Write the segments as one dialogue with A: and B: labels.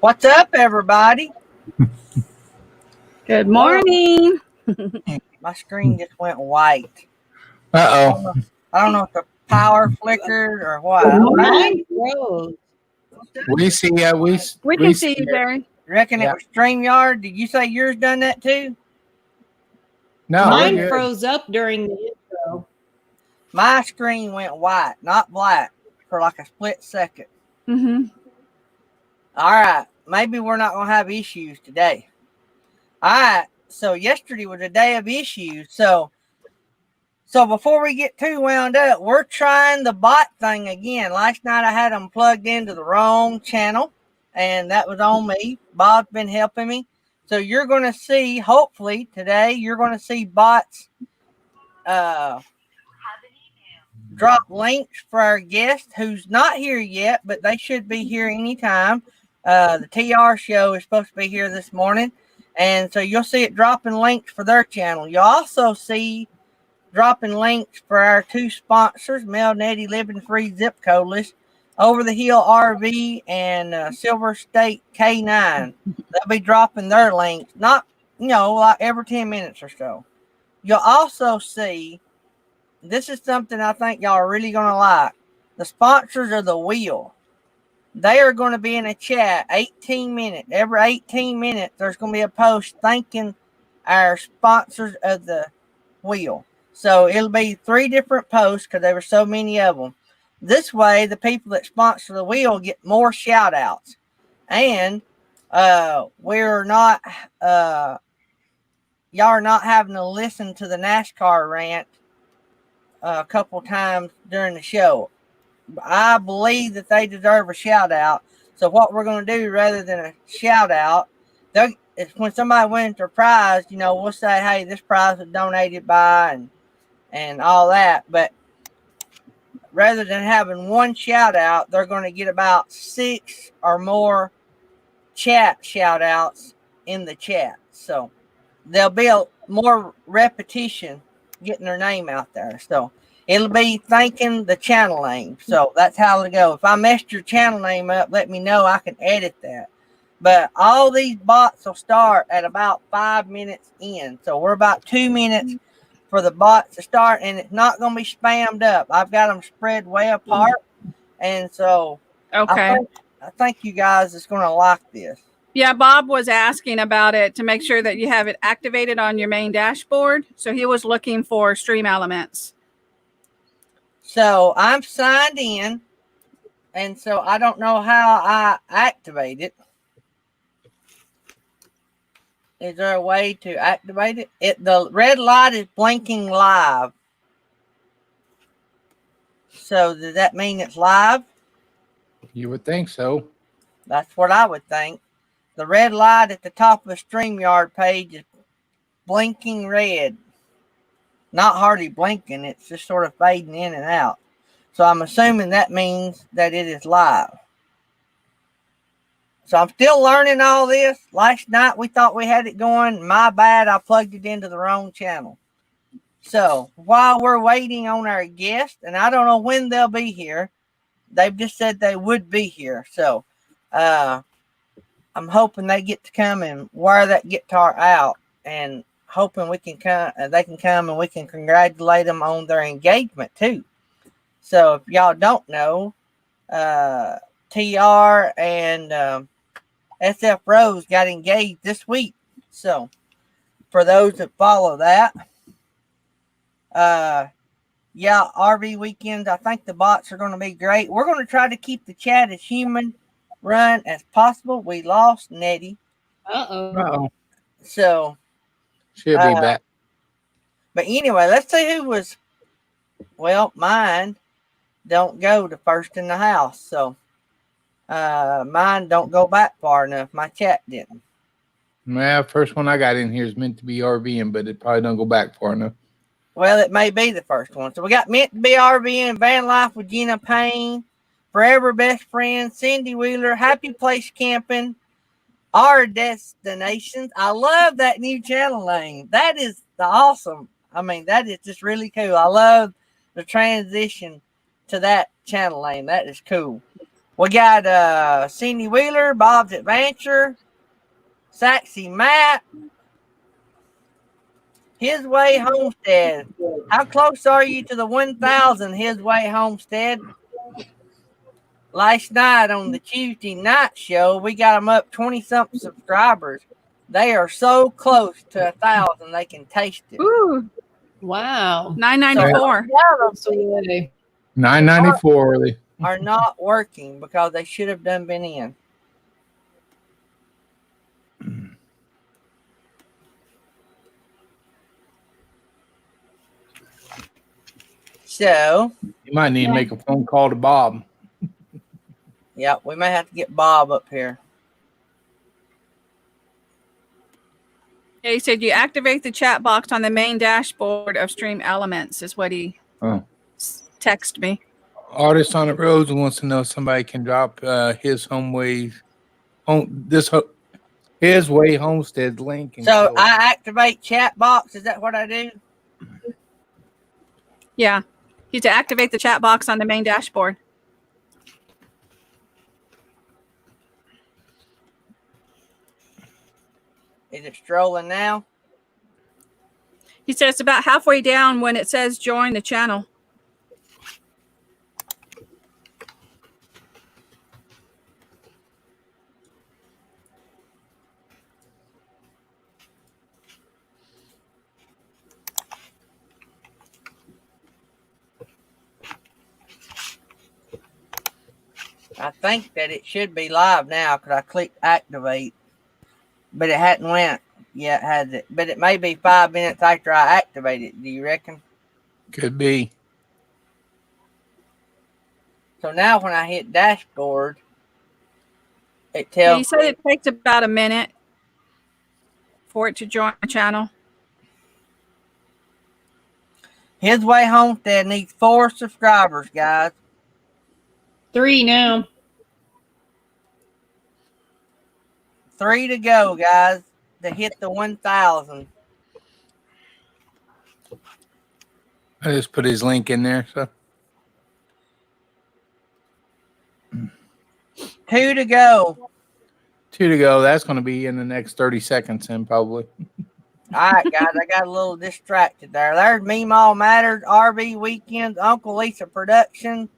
A: What's up, everybody?
B: Good
A: Whoa,
B: morning.
A: my screen just went white. I
C: Uh
A: don't know. I don't know if the power flickered or what.
B: Good
D: Mine
B: morning.
D: froze.
C: oh. We see ya.
B: We
C: We
B: can
C: see
B: see you,
C: ya.
B: Barry.
A: You reckon it
C: Yeah.
A: was StreamYard? Did you say yours done that too?
C: No, we're
D: Mine
C: good.
D: froze up during the intro.
A: My screen went white, not black, for like a split second.
B: Mm-hmm.
A: All right, maybe we're not gonna have issues today. All right. So yesterday was a day of issues. So before we get too wound up, we're trying the bot thing again. Last night I had them plugged into the wrong channel, and that was on me. Bob's been helping me. So you're going to see, hopefully today, you're going to see bots uh, drop links for our guest who's not here yet, but they should be here anytime. The TR show is supposed to be here this morning. And so you'll see it dropping links for their channel. You'll also see dropping links for our two sponsors, Mel and Eddie Living Free Zip Codeless, Over the Hill RV, and Silver State K9. They'll be dropping their links, not, like every 10 minutes or so. You'll also see, this is something I think y'all are really going to like. The sponsors of the wheel. They are going to be in a chat 18 minutes. Every 18 minutes, there's going to be a post thanking our sponsors of the wheel. So it'll be 3 different posts because there were so many of them. This way, the people that sponsor the wheel get more shout outs. And we're not, y'all are not having to listen to the NASCAR rant a couple times during the show. I believe that they deserve a shout out. So what we're going to do, rather than a shout out, it's when somebody wins their prize, we'll say, hey, this prize was donated by, and all that. But rather than having one shout out, they're going to get about 6 or more chat shout outs in the chat. So there'll be a more repetition getting their name out there. So it'll be thanking the channel name. So that's how it'll go. If I messed your channel name up, let me know. I can edit that. But all these bots will start at about 5 minutes in. So we're about 2 minutes for the bots to start, and it's not going to be spammed up. I've got them spread way apart. And so
B: Okay.
A: I think you guys is going to like this.
B: Yeah, Bob was asking about it to make sure that you have it activated on your main dashboard. So he was looking for stream elements.
A: So I'm signed in, and so I don't know how I activate it. Is there a way to activate it? The red light is blinking live. So does that mean it's live?
C: You would think so.
A: That's what I would think. The red light at the top of the StreamYard page is blinking red. Not hardly blinking, it's just sort of fading in and out. So I'm assuming that means that it is live. So I'm still learning all this. Last night we thought we had it going. My bad, I plugged it into the wrong channel. So while we're waiting on our guest, and I don't know when they'll be here, they've just said they would be here. So I'm hoping they get to come and wear that guitar out, and hoping we can come, they can come and we can congratulate them on their engagement too. So if y'all don't know, TR and SF Rose got engaged this week. So for those that follow that, yeah, RV weekends, I think the bots are going to be great. We're going to try to keep the chat as human run as possible. We lost Nettie.
D: Uh-oh.
C: Uh-oh.
A: So
C: She'll be back.
A: but anyway, let's see who was, well, mine don't go to first in the house. So mine don't go back far enough. My chat didn't.
C: Yeah, first one I got in here is meant to be RVing, but it probably don't go back far enough.
A: Well, it may be the first one. So we got Meant to Be RVing, Van Life with Gina Payne, Forever Best Friend, Cindy Wheeler, Happy Place Camping, Our Destinations. I love that new channel name. That is the awesome. I mean, that is just really cool. I love the transition to that channel name. That is cool. We got Cindy Wheeler, Bob's Adventure, Saxy Matt, His Way Homestead. How close are you to the 1,000 His Way Homestead? Last night on the Tuesday night show, we got them up 20-something subscribers. They are so close to 1,000 they can taste it.
B: Ooh,
D: Wow.
B: $9.94.
D: Absolutely.
C: $9.94 really.
A: Are not working because they should have been in. So,
C: You might need to make a phone call to Bob.
A: yeah, we may have to get Bob up here.
B: Yeah, he said you activate the chat box on the main dashboard of Stream Elements is what he texted me.
C: Artist on the roads wants to know if somebody can drop his His Way Homestead link. And
A: So
C: show it.
A: I activate chat box. Is that what I do?
B: Yeah. You to activate the chat box on the main dashboard.
A: Is it strolling now?
B: He said it's about halfway down when it says join the channel.
A: I think that it should be live now because I clicked activate, but it hadn't went yet, has it? But it may be 5 minutes after I activate it. Do you reckon?
C: Could be.
A: So now when I hit dashboard, it
B: Yeah,
A: tells
B: he said it takes about a minute for it to join the channel.
A: His Way Homestead needs 4 subscribers, guys.
D: 3 now.
A: 3 to go, guys, to hit the 1,000.
C: I just put his link in there. So
A: 2 to go.
C: 2 to go. That's going to be in the next 30 seconds, then probably.
A: All right, guys, I got a little distracted there. There's Meemaw Matters, RV Weekends, Uncle Lisa Production,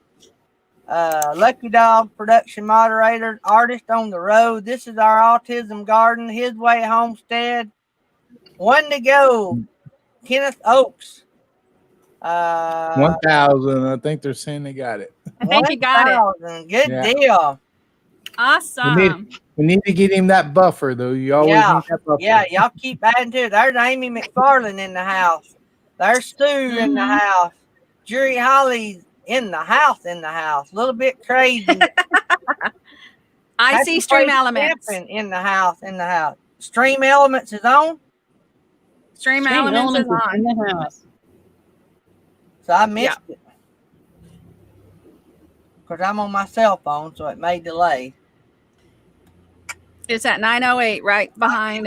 A: Lucky Dog Production Moderator, Artist on the Road. This is our Autism Garden, His Way Homestead. 1 to go. Kenneth Oaks.
C: 1,000. I think they're saying they got it.
B: I think you got it.
A: 1,000. Good
C: Yeah.
A: deal.
B: Awesome.
C: We need to get him that buffer, though. You always
A: Yeah.
C: need that buffer.
A: Yeah, y'all keep adding to it. There's Amy McFarland in the house. There's Stu in the house. Jury Holly's in the house. A little bit crazy.
B: I see Stream Elements.
A: In the house. Stream Elements is on.
B: Stream Elements is on.
D: in the house.
A: So I missed it. Because I'm on my cell phone, so it may delay.
B: It's at 9:08, right behind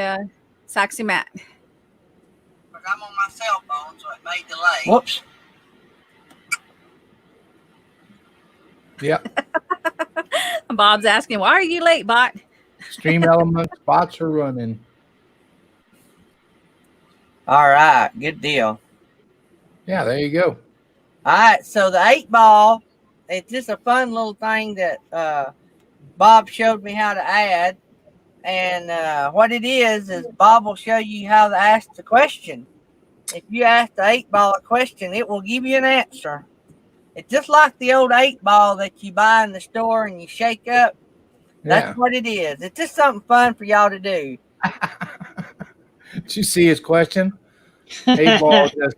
B: Saxy Matt.
A: Because I'm on my cell phone, so it may delay. Whoops.
C: Yep.
B: Bob's asking, why are you late, Bot?
C: Stream Elements bots are running.
A: All right. Good deal.
C: Yeah, there you go.
A: All right. So the 8-ball, it's just a fun little thing that Bob showed me how to add. And what it is Bob will show you how to ask the question. If you ask the 8-ball a question, it will give you an answer. It's just like the old 8-ball that you buy in the store and you shake up. That's what it is. It's just something fun for y'all to do.
C: Did you see his question? 8-ball just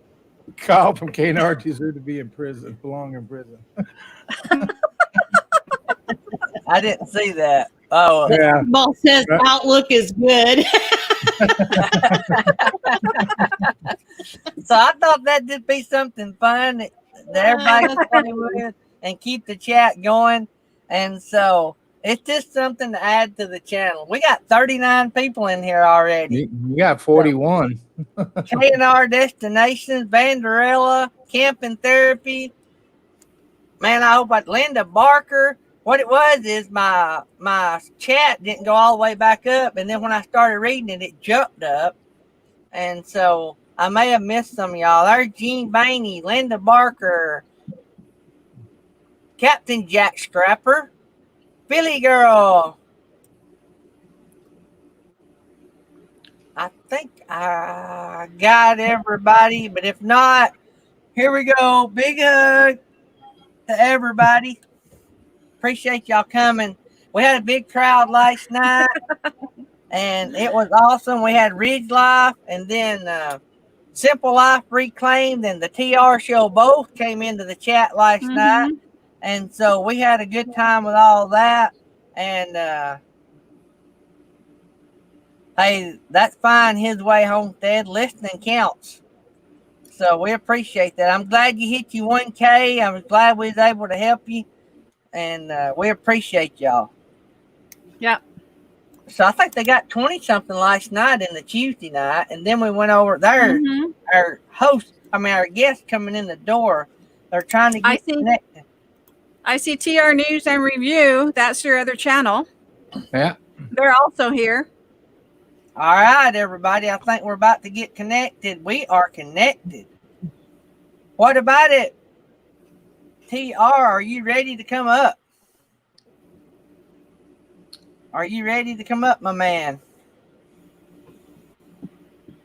C: Kyle from KNR deserve to be in prison, belong in prison.
A: I didn't see that. Oh,
C: Yeah.
D: Ball says Outlook is good.
A: So I thought that'd just be something fun that everybody can play with and keep the chat going. And so it's just something to add to the channel. We got 39 people in here already.
C: You got 41.
A: KNR Destinations, Vanderella, Camping Therapy. Man, I hope Linda Barker. what it was is my chat didn't go all the way back up, and then when I started reading it, it jumped up, and so I may have missed some of y'all. There's Jean Bainey, Linda Barker, Captain Jack Scrapper, Billy Girl. I think I got everybody, but if not, here we go. Big hug to everybody. Appreciate y'all coming. We had a big crowd last night, and it was awesome. We had Ridge Life, and then Simple Life Reclaimed, and the TR Show both came into the chat last night, and so we had a good time with all that. And hey, that's fine. His Way Homestead, listening counts. So we appreciate that. I'm glad you hit you 1K. I'm glad we was able to help you, and we appreciate y'all.
B: Yep.
A: So I think they got 20 something last night in the Tuesday night, and then we went over there. Our guest coming in the door. They're trying to get connected.
B: I see TR News and Review. That's your other channel.
C: Yeah.
B: They're also here.
A: All right, everybody. I think we're about to get connected. We are connected. What about it? TR, are you ready to come up? Are you ready to come up, my man?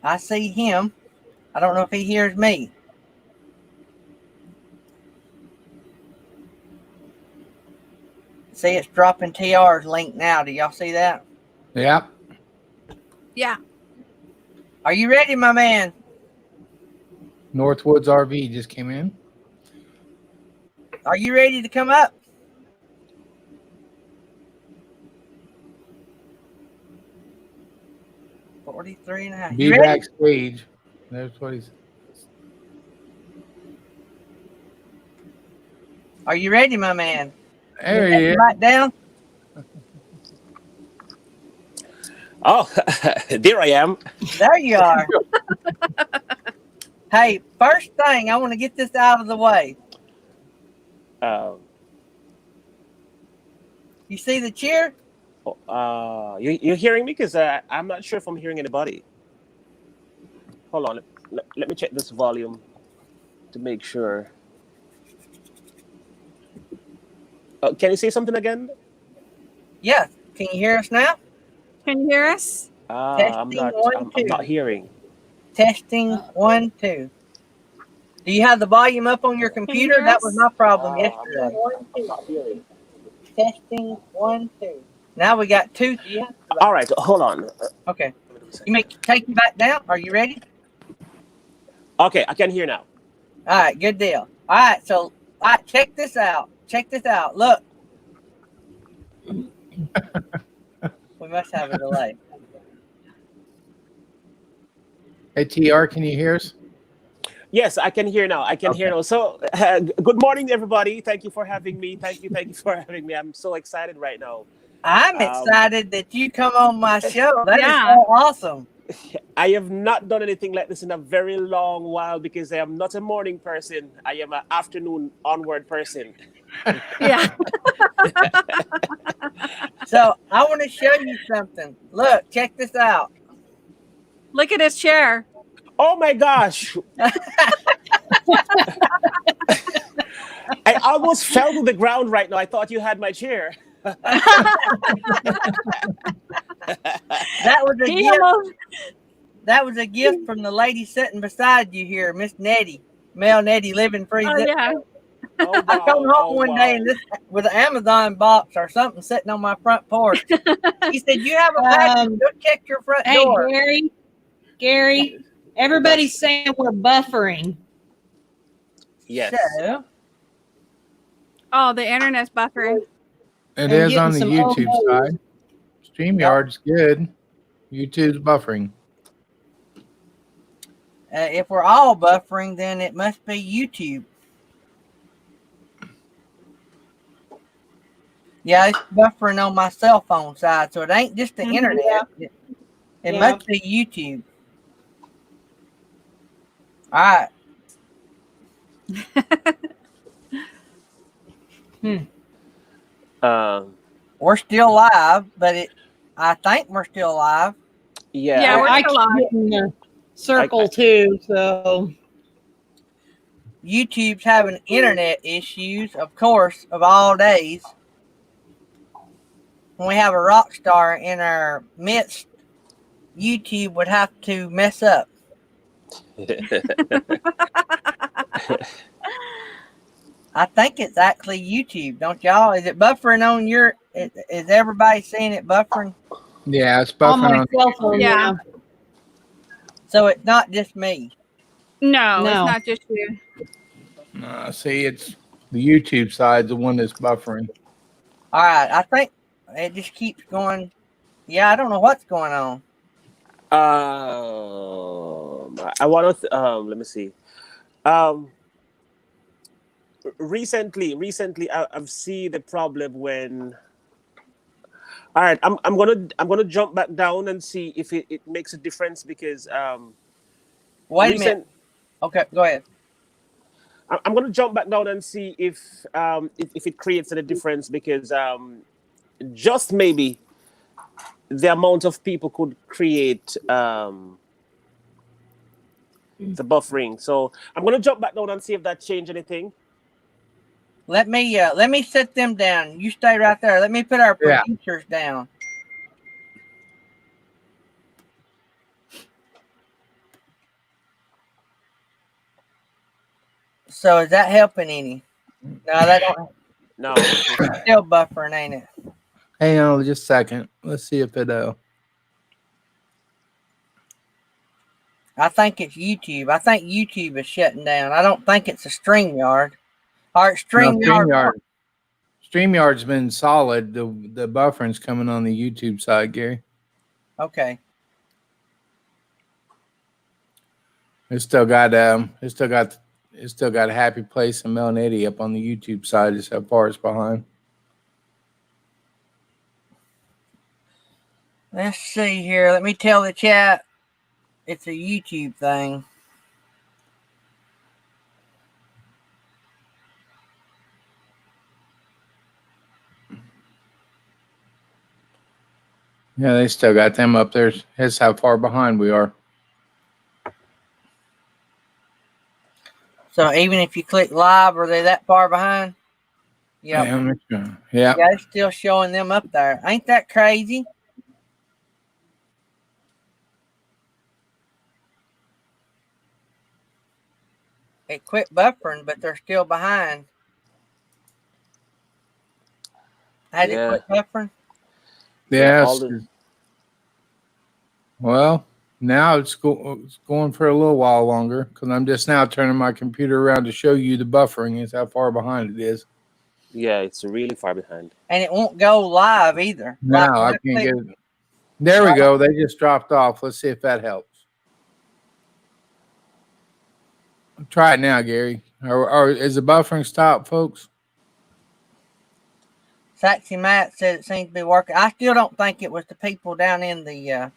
A: I see him. I don't know if he hears me. See, it's dropping TR's link now. Do y'all see that?
C: Yeah.
B: Yeah.
A: Are you ready, my man?
C: Northwoods RV just came in.
A: Are you ready to come up? $43.5.
C: Be backstage. That's what he's.
A: Are you ready, my man?
C: There he is.
A: Right down.
E: Oh, there I am.
A: There you are. Hey, first thing, I want to get this out of the way. You see the cheer?
E: You're hearing me? Because I'm not sure if I'm hearing anybody. Hold on. Let me check this volume to make sure. Can you say something again?
A: Yeah. Can you hear us now?
B: Can you hear us?
E: I'm not hearing.
A: Testing 1 2. Do you have the volume up on your computer? That was my problem yesterday.
E: I'm not hearing.
A: Testing 1 2. Now we got 2.
E: All right, hold on.
A: Okay. You may take you back down. Are you ready?
E: Okay, I can hear now.
A: All right, good deal. All right, so check this out. Check this out. Look. We must have a delay.
C: Hey, TR, can you hear us?
E: Yes, I can hear now. I can hear now. So, good morning, everybody. Thank you for having me. Thank you for having me. I'm so excited right now.
A: I'm excited that you come on my show. That is so awesome.
E: I have not done anything like this in a very long while because I am not a morning person. I am an afternoon onward person.
B: Yeah.
A: So I want to show you something. Look, check this out.
B: Look at his chair.
E: Oh my gosh. I almost fell to the ground right now. I thought you had my chair.
A: That was a gift. That was a gift from the lady sitting beside you here, Miss Nettie. Mel Nettie, living free.
B: Oh, yeah.
E: Oh, wow.
A: I come home one day and this with an Amazon box or something sitting on my front porch. He said, "You have a package. Go check your front door."
D: Gary, everybody's saying we're buffering.
E: Yes.
A: So,
B: Oh, the internet's buffering.
C: It is on the YouTube side. StreamYard's good. YouTube's buffering.
A: if we're all buffering, then it must be YouTube. Yeah, it's buffering on my cell phone side, so it ain't just the internet. It must be YouTube. All right. We're still live, but I think we're still live.
B: Yeah, we're
D: I
B: still
D: keep
B: live.
D: hitting the circle too, so
A: YouTube's having internet issues, of course, of all days. When we have a rock star in our midst, YouTube would have to mess up. I think it's actually YouTube, don't y'all? Is it buffering on your? Is everybody seeing it buffering?
C: Yeah, it's
D: on
C: buffering
D: my
C: on.
D: cell phone.
B: Yeah.
D: Yeah.
A: So it's not just me.
B: No, it's
D: No.
B: not just you.
C: See, it's the YouTube side, the one that's buffering.
A: All right, I think it just keeps going. Yeah, I don't know what's going on.
E: I want to. Let me see. Recently, I've seen the problem when. All right, I'm gonna jump back down and see if it makes a difference because
A: Wait a minute. Okay, go ahead.
E: I'm gonna jump back down and see if it creates any difference because just maybe the amount of people could create the buffering. So I'm gonna jump back down and see if that changed anything.
A: Let me set them down. You stay right there. Let me put our
C: Yeah.
A: producers down. So is that helping any? No, that don't.
E: No,
A: It's still buffering, ain't it?
C: Hang on just a second. Let's see if it
A: I think it's YouTube. I think YouTube is shutting down. I don't think it's a StreamYard. Or it's
C: no,
A: StreamYard.
C: StreamYard's been solid. The buffering's coming on the YouTube side, Gary.
A: Okay.
C: It's still got a happy place and Melnady up on the YouTube side is how far it's behind.
A: Let's see here. Let me tell the chat it's a YouTube thing.
C: Yeah, they still got them up there. That's how far behind we are.
A: So even if you click live, are they that far behind? Yep.
C: Yeah.
A: Yeah, it's still showing them up there. Ain't that crazy? It quit buffering, but they're still behind. Has it quit buffering?
C: Yes. Well, now it's going for a little while longer because I'm just now turning my computer around to show you the buffering is how far behind it is.
E: Yeah, it's really far behind.
A: And it won't go live either.
C: No, I can't get it. There we go. They just dropped off. Let's see if that helps. Try it now, Gary. Or is the buffering stopped, folks?
A: Saxy Matt said it seems to be working. I still don't think it was the people down in the.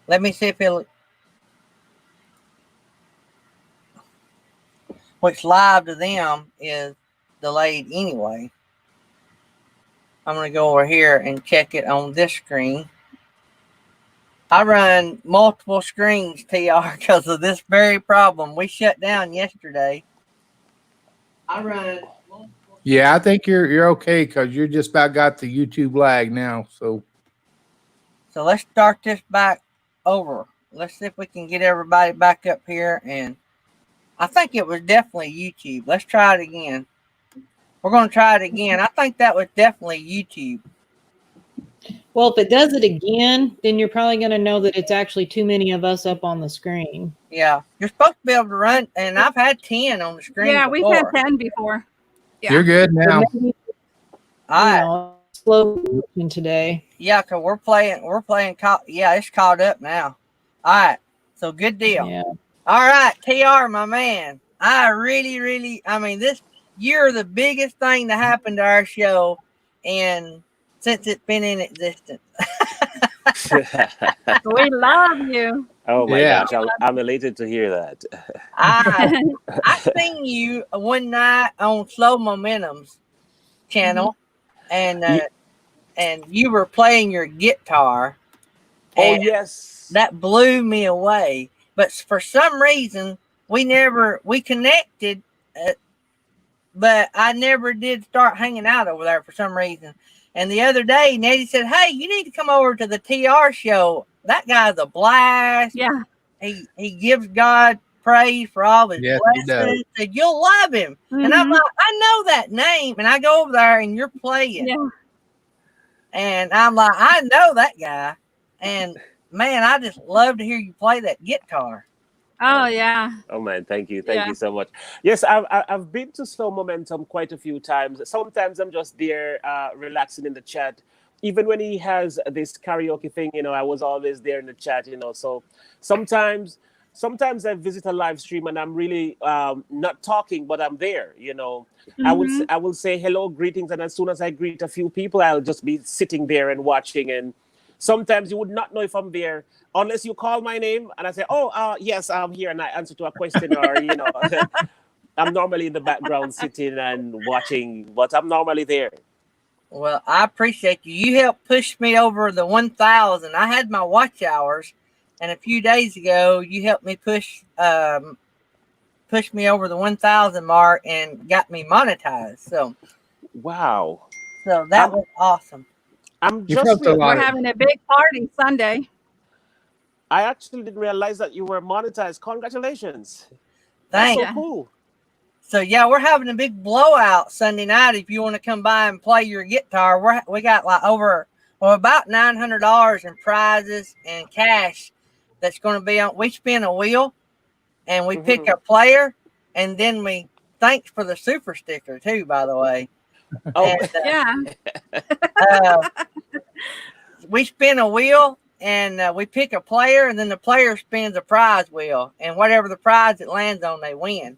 A: Let me see if it'll. Which live to them is delayed anyway. I'm going to go over here and check it on this screen. I run multiple screens, TR, because of this very problem. We shut down yesterday. I run.
C: Yeah, I think you're okay because you just about got the YouTube lag now. So
A: let's start this back over. Let's see if we can get everybody back up here. And I think it was definitely YouTube. Let's try it again. We're going to try it again. I think that was definitely YouTube.
D: Well, if it does it again, then you're probably going to know that it's actually too many of us up on the screen.
A: Yeah. You're supposed to be able to run, and I've had 10 on the screen
B: Yeah,
A: before.
B: we've had 10 before. Yeah.
C: You're good now.
D: Maybe,
A: All right.
D: slow today.
A: Yeah, because we're playing, yeah, it's caught up now. All right. So good deal.
D: Yeah.
A: All right, TR, my man. I mean, you're the biggest thing to happen to our show, and since it's been in existence.
B: We love you.
E: Oh my gosh, I'm elated to hear that.
A: I seen you one night on Slow Momentums, channel, and you were playing your guitar.
E: Oh
A: and
E: yes.
A: that blew me away. But for some reason, we connected, but I never did start hanging out over there for some reason. And the other day, Nettie said, "Hey, you need to come over to the TR show. That guy's a blast.
B: Yeah.
A: He gives God praise for all his
C: Yes, he does.
A: blessings. Said, you'll love him." And I'm
B: Mhm.
A: like, I know that name. And I go over there and you're playing.
B: Yeah.
A: And I'm like, I know that guy. And man, I just love to hear you play that guitar.
B: Oh yeah.
E: Oh man, thank you
B: Yeah.
E: so much. Yes, I've been to Slow Momentum quite a few times. Sometimes I'm just there, relaxing in the chat. Even when he has this karaoke thing, I was always there in the chat. So sometimes, I visit a live stream and I'm really not talking, but I'm there.
B: Mhm.
E: I will say hello, greetings, and as soon as I greet a few people, I'll just be sitting there and watching. And sometimes you would not know if I'm there unless you call my name and I say, "Oh, yes, I'm here," and I answer to a question, or I'm normally in the background sitting and watching, but I'm normally there.
A: Well, I appreciate you. You helped push me over the 1,000. I had my watch hours, and a few days ago, you helped me push me over the 1,000 mark and got me monetized. So
E: Wow.
A: that was awesome.
E: I'm
C: You've
E: just
C: helped a lot.
B: We're having a big party Sunday.
E: I actually didn't realize that you were monetized. Congratulations.
A: Thanks.
E: That's so cool.
A: So yeah, we're having a big blowout Sunday night. If you want to come by and play your guitar, we got like about $900 in prizes and cash that's going to be on. We spin a wheel, and we pick a player, and then thanks for the super sticker too, by the way.
E: Oh,
A: And,
B: Yeah.
A: we spin a wheel, and we pick a player, and then the player spins a prize wheel, and whatever the prize it lands on, they win.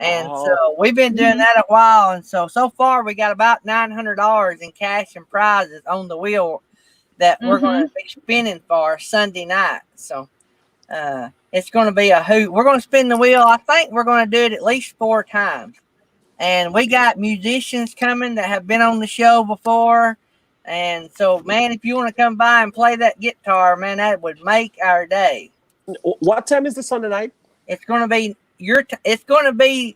A: And so we've been doing that a while. And so far we got about $900 in cash and prizes on the wheel that we're going to be spinning for Sunday night. So it's going to be a hoot. We're going to spin the wheel. I think we're going to do it at least 4 times. And we got musicians coming that have been on the show before. And so, man, if you want to come by and play that guitar, man, that would make our day.
E: what time is the Sunday night?
A: It's going to be it's going to be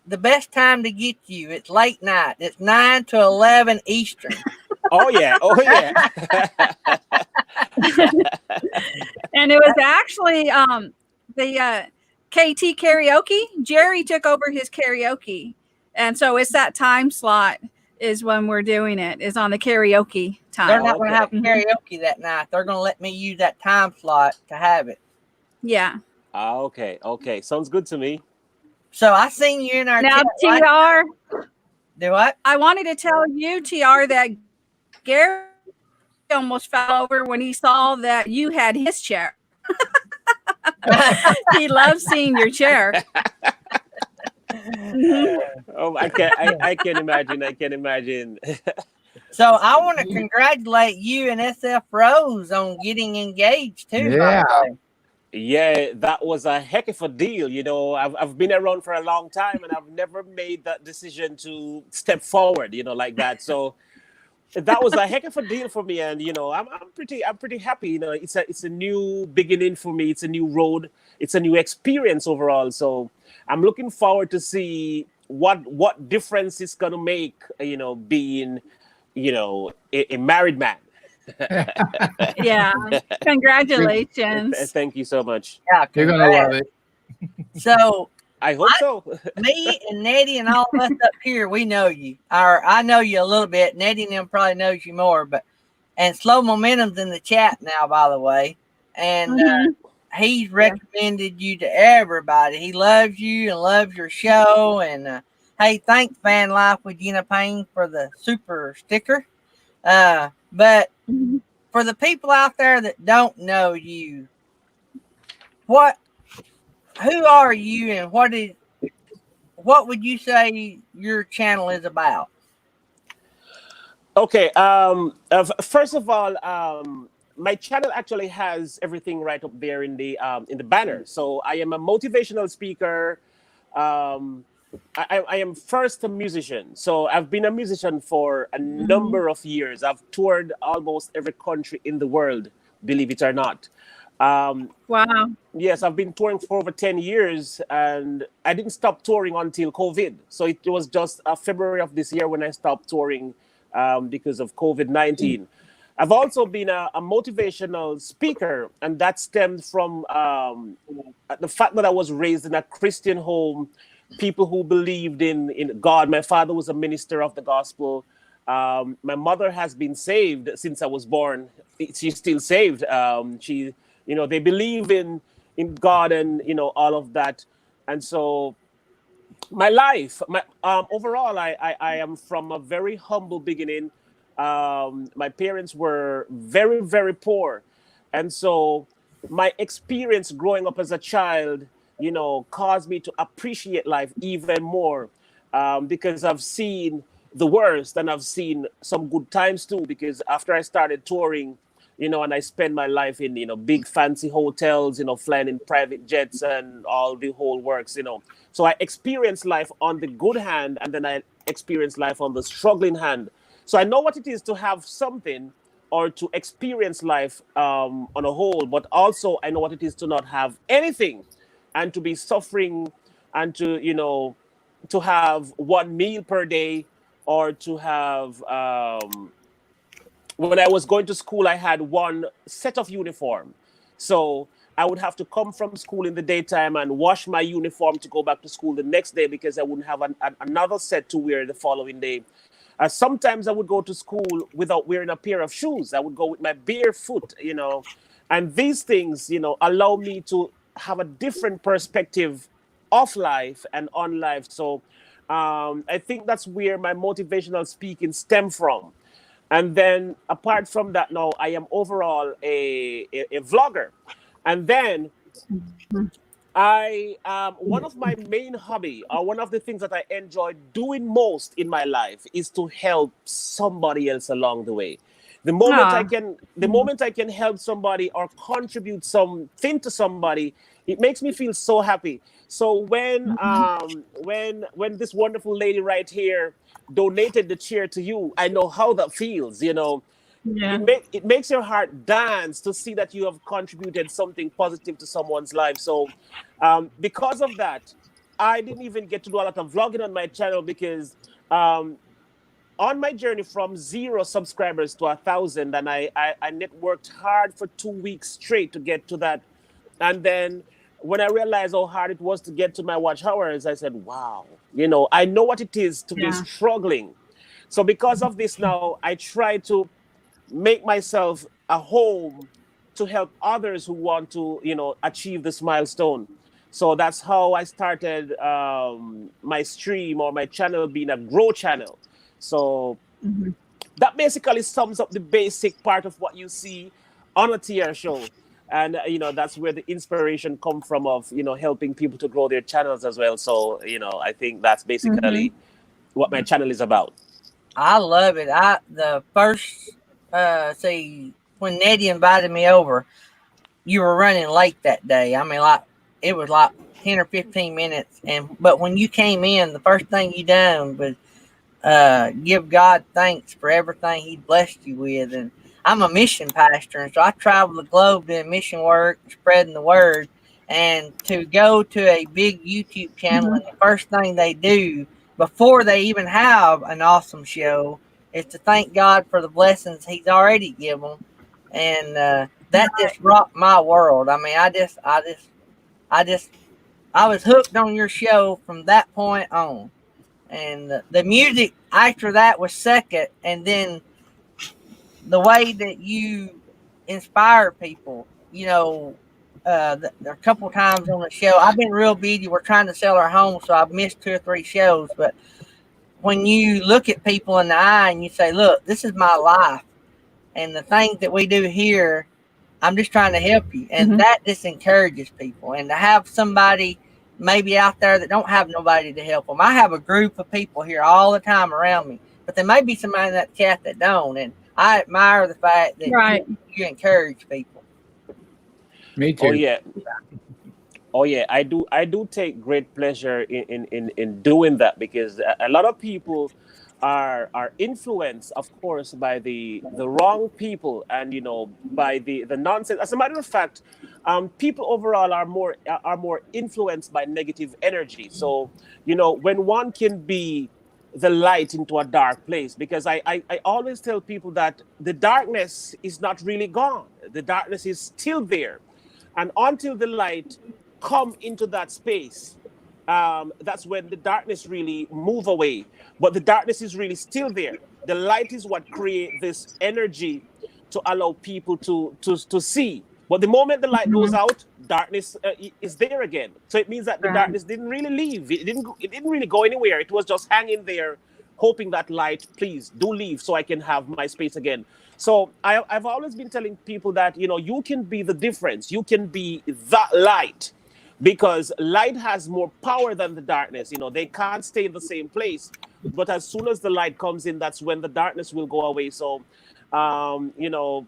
A: the best time to get you. It's late night. It's 9 to 11 Eastern.
E: Oh yeah.
B: And it was actually the KT karaoke. Jerry took over his karaoke, and so it's that time slot is when we're doing it. Is on the karaoke time.
A: They're not going to have karaoke that night. They're going to let me use that time slot to have it.
B: Yeah.
E: Okay. Sounds good to me.
A: So I seen you in our
B: Now,
A: chat.
B: TR.
A: Do what?
B: I wanted to tell you, TR, that Gary almost fell over when he saw that you had his chair. He loves seeing your chair.
E: Oh, I can imagine.
A: So I want to congratulate you and SF Rose on getting engaged too.
C: Yeah.
E: Yeah, that was a heck of a deal. I've been around for a long time and I've never made that decision to step forward, like that. So that was a heck of a deal for me, and I'm pretty happy. It's a new beginning for me. It's a new road. It's a new experience overall. So I'm looking forward to see what difference it's gonna make. Being a married man.
B: Yeah. Congratulations.
E: Thank you so much.
A: Yeah,
C: You're gonna love it.
A: So
E: I hope so.
A: me and Nettie and all of us up here, we know you. I know you a little bit. Nettie and them probably knows you more, and Slow Momentum's in the chat now, by the way. And he's recommended you to everybody. He loves you and loves your show. And hey, thanks Van Life with Gina Payne for the super sticker. But for the people out there that don't know you, who are you, and what would you say your channel is about?
E: Okay. First of all, my channel actually has everything right up there in the banner. So I am a motivational speaker. I am first a musician. So I've been a musician for a number of years. I've toured almost every country in the world, believe it or not. Um,
B: Wow.
E: yes, I've been touring for over 10 years, and I didn't stop touring until COVID. So it was just February of this year when I stopped touring because of COVID-19. I've also been a motivational speaker, and that stemmed from the fact that I was raised in a Christian home, people who believed in God. My father was a minister of the gospel. My mother has been saved since I was born. She's still saved. They believe in God and all of that, and so my life, my overall, I am from a very humble beginning. My parents were very, very poor, and so my experience growing up as a child, caused me to appreciate life even more, because I've seen the worst and I've seen some good times too. Because after I started touring, and I spend my life in, big fancy hotels, flying in private jets and all the whole works. So I experienced life on the good hand, and then I experienced life on the struggling hand. So I know what it is to have something or to experience life on a whole, but also I know what it is to not have anything and to be suffering and to have one meal per day, or to have when I was going to school, I had one set of uniform. So I would have to come from school in the daytime and wash my uniform to go back to school the next day, because I wouldn't have another set to wear the following day. Sometimes I would go to school without wearing a pair of shoes. I would go with my bare foot. And these things, allow me to have a different perspective of life and on life. So I think that's where my motivational speaking stem from. And then apart from that, now I am overall a vlogger. And then I one of my main hobby, or one of the things that I enjoy doing most in my life, is to help somebody else along the way. The moment I can help somebody or contribute something to somebody, it makes me feel so happy. So when this wonderful lady right here donated the chair to you, I know how that feels.
B: Yeah.
E: It makes your heart dance to see that you have contributed something positive to someone's life. So because of that, I didn't even get to do a lot of vlogging on my channel, because on my journey from 0 subscribers to 1,000, and I networked hard for 2 weeks straight to get to that. And then when I realized how hard it was to get to my watch hours, I said, wow, I know what it is to be
B: Yeah.
E: struggling. So because of this now, I try to make myself a home to help others who want to, achieve this milestone. So that's how I started my stream or my channel being a grow channel. So that basically sums up the basic part of what you see on a TR show. And that's where the inspiration come from, of helping people to grow their channels as well. So I think that's basically what my channel is about.
A: I love it. The first when Nettie invited me over, you were running late that day. I mean, like it was like 10 or 15 minutes, but when you came in, the first thing you done was give God thanks for everything He blessed you with. And I'm a mission pastor, and so I travel the globe doing mission work, spreading the word. And to go to a big YouTube channel, and the first thing they do before they even have an awesome show is to thank God for the blessings He's already given. And that just rocked my world. I mean, I was hooked on your show from that point on. And the music after that was second, and then the way that you inspire people. There are a couple times on the show I've been real busy. We're trying to sell our home, so I've missed 2 or 3 shows. But when you look at people in the eye and you say, "Look, this is my life, and the things that we do here, I'm just trying to help you," and that just encourages people. And to have somebody maybe out there that don't have nobody to help them. I have a group of people here all the time around me, but there may be somebody in that chat that don't. And I admire the fact that
B: Right.
A: you encourage people.
C: Me too.
E: Oh yeah. Oh yeah, I do take great pleasure in doing that, because a lot of people are influenced, of course, by the wrong people, and by the nonsense. As a matter of fact, people overall are more influenced by negative energy. So when one can be the light into a dark place, because I always tell people that the darkness is not really gone. The darkness is still there, and until the light come into that space, that's when the darkness really move away. But the darkness is really still there. The light is what create this energy to allow people to see. But the moment the light goes
B: Mhm.
E: out, darkness is there again. So it means that the
B: Right.
E: darkness didn't really leave. It didn't really go anywhere. It was just hanging there, hoping that light, please do leave so I can have my space again. So I've always been telling people that you can be the difference. You can be that light, because light has more power than the darkness. They can't stay in the same place. But as soon as the light comes in, that's when the darkness will go away. So, um, you know,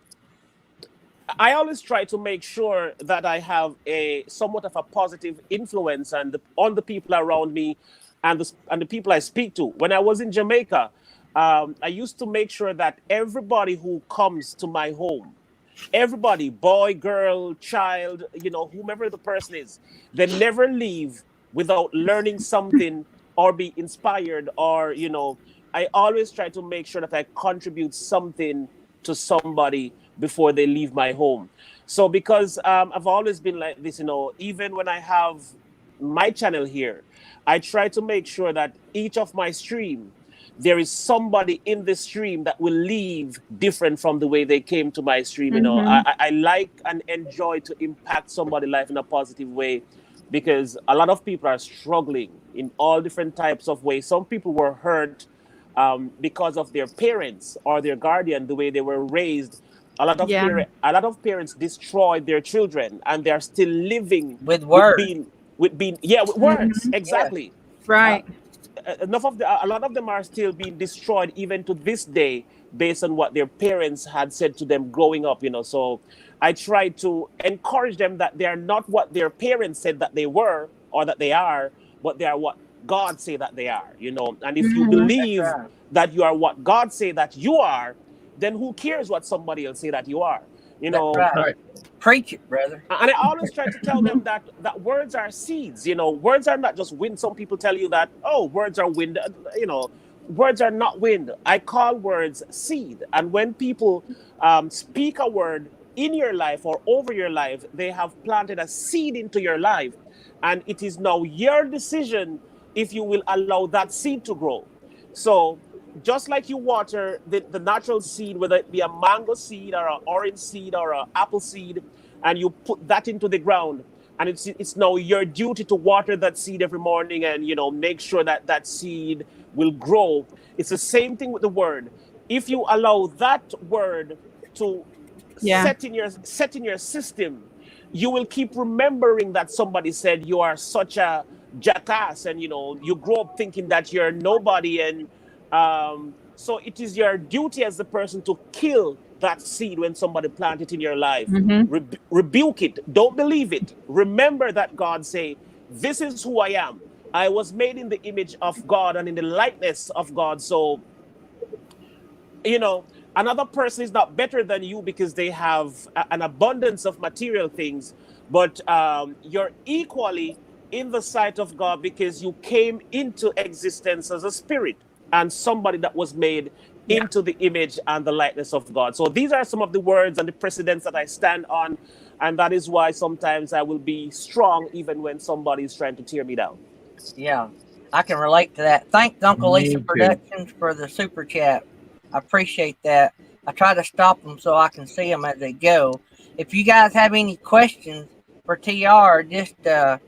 E: I always try to make sure that I have a somewhat of a positive influence on the people around me, and the people I speak to. When I was in Jamaica, I used to make sure that everybody who comes to my home, everybody, boy, girl, child, whomever the person is, they never leave without learning something or be inspired, or I always try to make sure that I contribute something to somebody before they leave my home. So because I've always been like this, even when I have my channel here, I try to make sure that each of my stream, there is somebody in the stream that will leave different from the way they came to my stream.
B: Mhm.
E: I like and enjoy to impact somebody's life in a positive way, because a lot of people are struggling in all different types of ways. Some people were hurt because of their parents or their guardian, the way they were raised.
B: Yeah.
E: A lot of parents destroyed their children, and they are still living
A: with
E: with
A: words.
E: being yeah, with words,
B: Mhm.
A: Yeah.
E: exactly. Uh,
B: Right.
E: a lot of them are still being destroyed even to this day, based on what their parents had said to them growing up. So I try to encourage them that they are not what their parents said that they were or that they are, but they are what God say that they are. And if you
B: Mhm.
A: That's
E: believe
A: right.
E: that you are what God say that you are, then who cares what somebody else say that you are. you
A: That's
E: know
A: right.
C: Right.
A: Preach it, brother.
E: and I always try to tell them that words are seeds. Words are not just wind. Some people tell you that, oh, words are wind. Words are not wind. I call words seed. And when people speak a word in your life or over your life, they have planted a seed into your life. And it is now your decision if you will allow that seed to grow. So just like you water the natural seed, whether it be a mango seed or an orange seed or an apple seed, and you put that into the ground, and it's now your duty to water that seed every morning, and make sure that that seed will grow. It's the same thing with the word. If you allow that word to
B: Yeah.
E: set in your system, you will keep remembering that somebody said you are such a jackass, and you grow up thinking that you're nobody. And so it is your duty as the person to kill that seed when somebody plant it in your life.
B: Mhm.
E: Rebuke it. Don't believe it. Remember that God say, this is who I am. I was made in the image of God and in the likeness of God. So you know another person is not better than you because they have an abundance of material things, but you're equally in the sight of God because you came into existence as a spirit and somebody that was made
B: Yeah.
E: into the image and the likeness of God. So these are some of the words and the precedents that I stand on, and that is why sometimes I will be strong even when somebody is trying to tear me down.
A: Yeah. I can relate to that. Thanks, Uncle Lisa
C: Me too.
A: Productions, for the super chat. I appreciate that. I try to stop them so I can see them as they go. If you guys have any questions for TR, just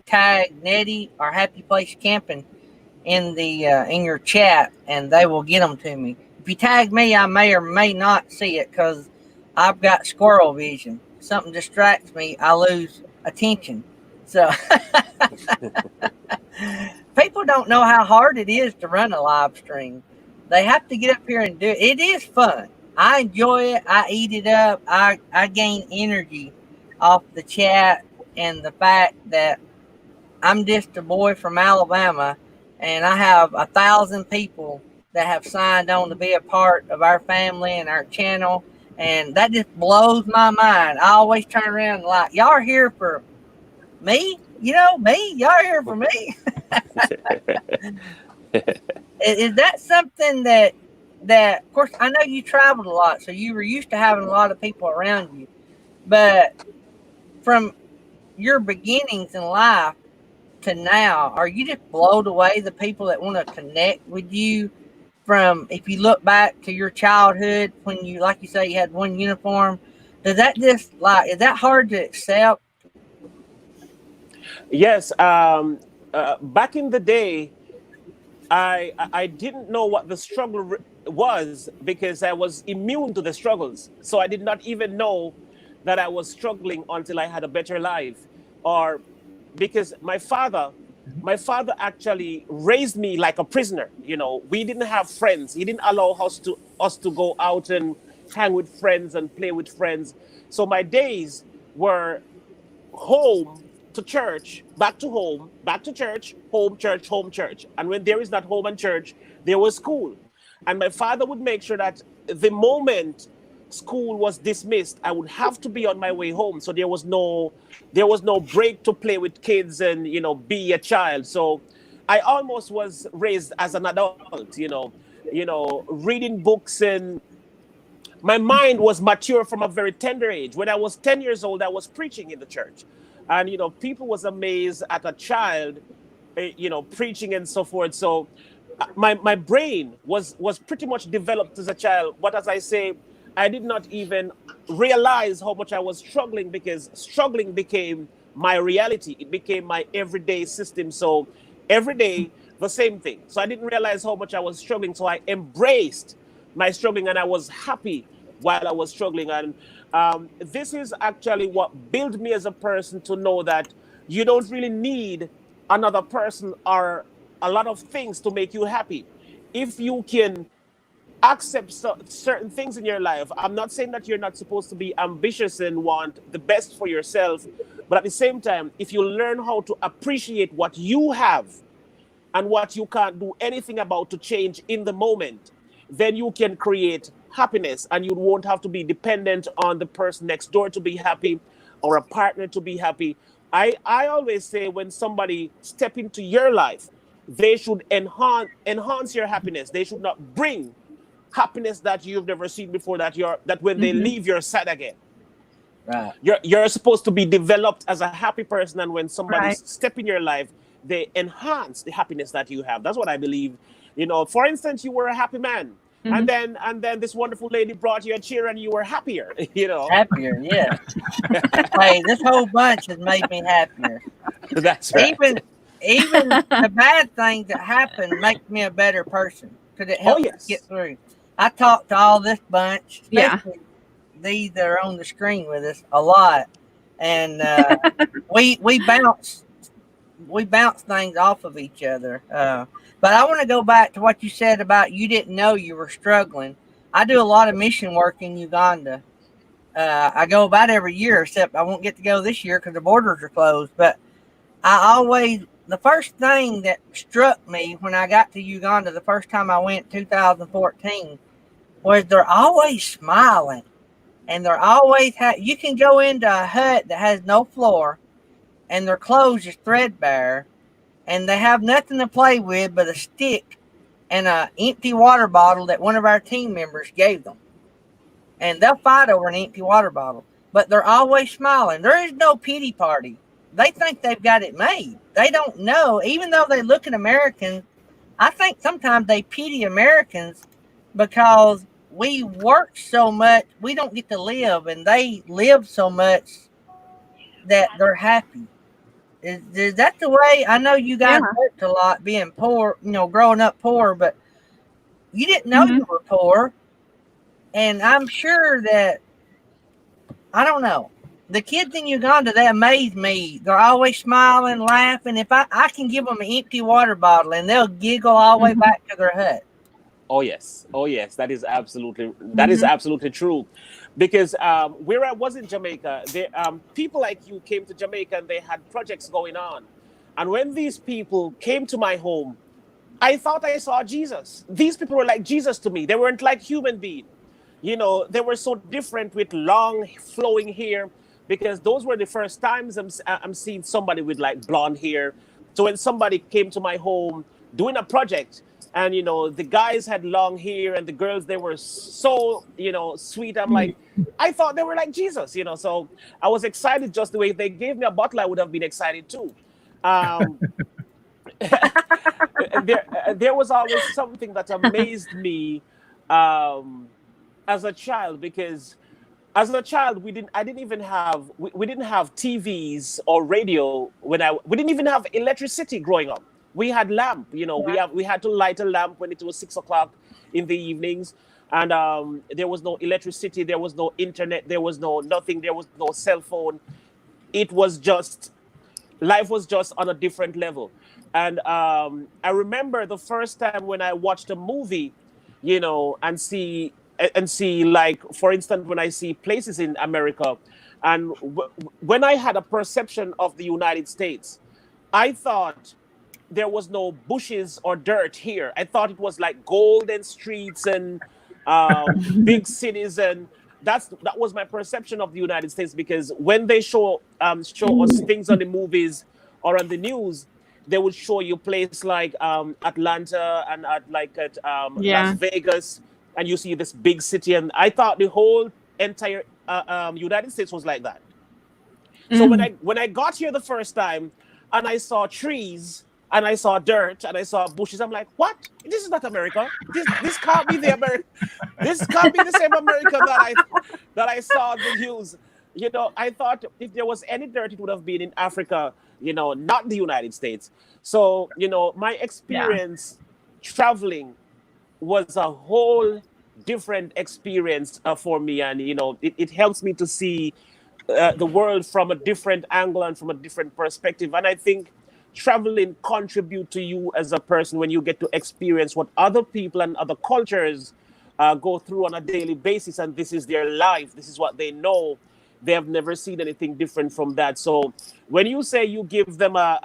A: tag Nettie or Happy Place Camping in your chat, and they will get them to me. If you tag me, I may or may not see it because I've got squirrel vision. If something distracts me, I lose attention. So people don't know how hard it is to run a live stream. They have to get up here and do it. It is fun. I enjoy it. I eat it up. I gain energy off the chat and the fact that I'm just a boy from Alabama, and I have 1,000 people that have signed on to be a part of our family and our channel, and that just blows my mind. I always turn around and like, y'all are here for me, me. Y'all are here for me. Is that something that of course I know you traveled a lot, so you were used to having a lot of people around you, but from your beginnings in life to now, are you just blown away the people that want to connect with you? From if you look back to your childhood when you, like you say, you had one uniform, does that just like, is that hard to accept?
E: Yes. Back in the day, I didn't know what the struggle was because I was immune to the struggles. So I did not even know that I was struggling until I had a better life, or because my father actually raised me like a prisoner. We didn't have friends. He didn't allow us to go out and hang with friends and play with friends. So my days were home to church, back to home, back to church, home, church, home, church. And when there is not home and church, there was school. And my father would make sure that the moment school was dismissed, I would have to be on my way home. So there was no break to play with kids and be a child. So I almost was raised as an adult, reading books, and my mind was mature from a very tender age. When I was 10 years old, I was preaching in the church. And, people was amazed at a child, preaching and so forth. So my brain was pretty much developed as a child. But as I say, I did not even realize how much I was struggling, because struggling became my reality. It became my everyday system. So every day, the same thing. So I didn't realize how much I was struggling. So I embraced my struggling, and I was happy while I was struggling. And this is actually what built me as a person, to know that you don't really need another person or a lot of things to make you happy. If you can accept certain things in your life, I'm not saying that you're not supposed to be ambitious and want the best for yourself, but at the same time, if you learn how to appreciate what you have and what you can't do anything about to change in the moment, then you can create happiness, and you won't have to be dependent on the person next door to be happy, or a partner to be happy. I always say, when somebody step into your life, they should enhance your happiness. They should not bring happiness that you've never seen before, that when they
B: Mhm.
E: leave, you're sad again.
A: Right.
E: You're supposed to be developed as a happy person, and when somebody
B: Right.
E: step in your life, they enhance the happiness that you have. That's what I believe. For instance, you were a happy man, and
B: Mhm.
E: then this wonderful lady brought you a chair, and you were happier.
A: Happier, yes. Hey, this whole bunch has made me happier.
E: That's right.
A: Even the bad things that happen make me a better person because it
E: Oh
A: helps me get
E: yes.
A: through. I talk to all this bunch,
B: Yeah.
A: especially these that are on the screen with us a lot, and we bounce things off of each other. But I want to go back to what you said about you didn't know you were struggling. I do a lot of mission work in Uganda. I go about every year, except I won't get to go this year because the borders are closed. But the first thing that struck me when I got to Uganda the first time I went, 2014, was they're always smiling, and they're always you can go into a hut that has no floor, and their clothes is threadbare, and they have nothing to play with but a stick and a empty water bottle that one of our team members gave them. And they'll fight over an empty water bottle, but they're always smiling. There is no pity party. They think they've got it made. They don't know, even though they look at Americans. I think sometimes they pity Americans because we work so much, we don't get to live, and they live so much that they're happy. Is that the way? I know you
B: Yeah.
A: guys worked a lot being poor, growing up poor, but you didn't know
B: Mhm.
A: you were poor. And I'm sure that, I don't know. The kids in Uganda, they amaze me. They're always smiling, laughing. If I can give them an empty water bottle and they'll giggle all the way
B: Mhm.
A: back to their hut.
E: Oh yes. Oh yes. That is
B: Mhm.
E: absolutely true, because where I was in Jamaica, there people like you came to Jamaica, and they had projects going on, And when these people came to my home, I thought I saw Jesus. These people were like Jesus to me. They weren't like human beings. They were so different with long flowing hair, because those were the first times I'm seeing somebody with like blonde hair. So when somebody came to my home doing a project, and the guys had long hair and the girls, they were so sweet. I'm like, I thought they were like Jesus. So I was excited. Just the way if they gave me a bottle, I would have been excited too. um there was always something that amazed me as a child, because as a child we didn't have TVs or radio. We didn't even have electricity growing up. We had lamp. We had to light a lamp when it was 6 o'clock in the evenings. And there was no electricity, there was no internet, there was no nothing, there was no cell phone. It was just life was just on a different level. And I remember the first time when I watched a movie, and see, like, for instance, when I see places in America, and when I had a perception of the United States, I thought there was no bushes or dirt here. I thought it was like golden streets and big cities, and that was my perception of the United States. Because when they show us things on the movies or on the news, they would show you place like Atlanta and at Las
B: Yeah.
E: Vegas, and you see this big city. And I thought the whole entire United States was like that. So when I got here the first time, and I saw trees and I saw dirt and I saw bushes, I'm like, what? This is not America. This can't be the America. This can't be the same America that I saw in the news. I thought if there was any dirt, it would have been in Africa. Not the United States. So my experience traveling was a whole different experience for me, and it helps me to see the world from a different angle and from a different perspective. And I think traveling contribute to you as a person when you get to experience what other people and other cultures go through on a daily basis, and this is their life, this is what they know. They have never seen anything different from that. So when you say you give them a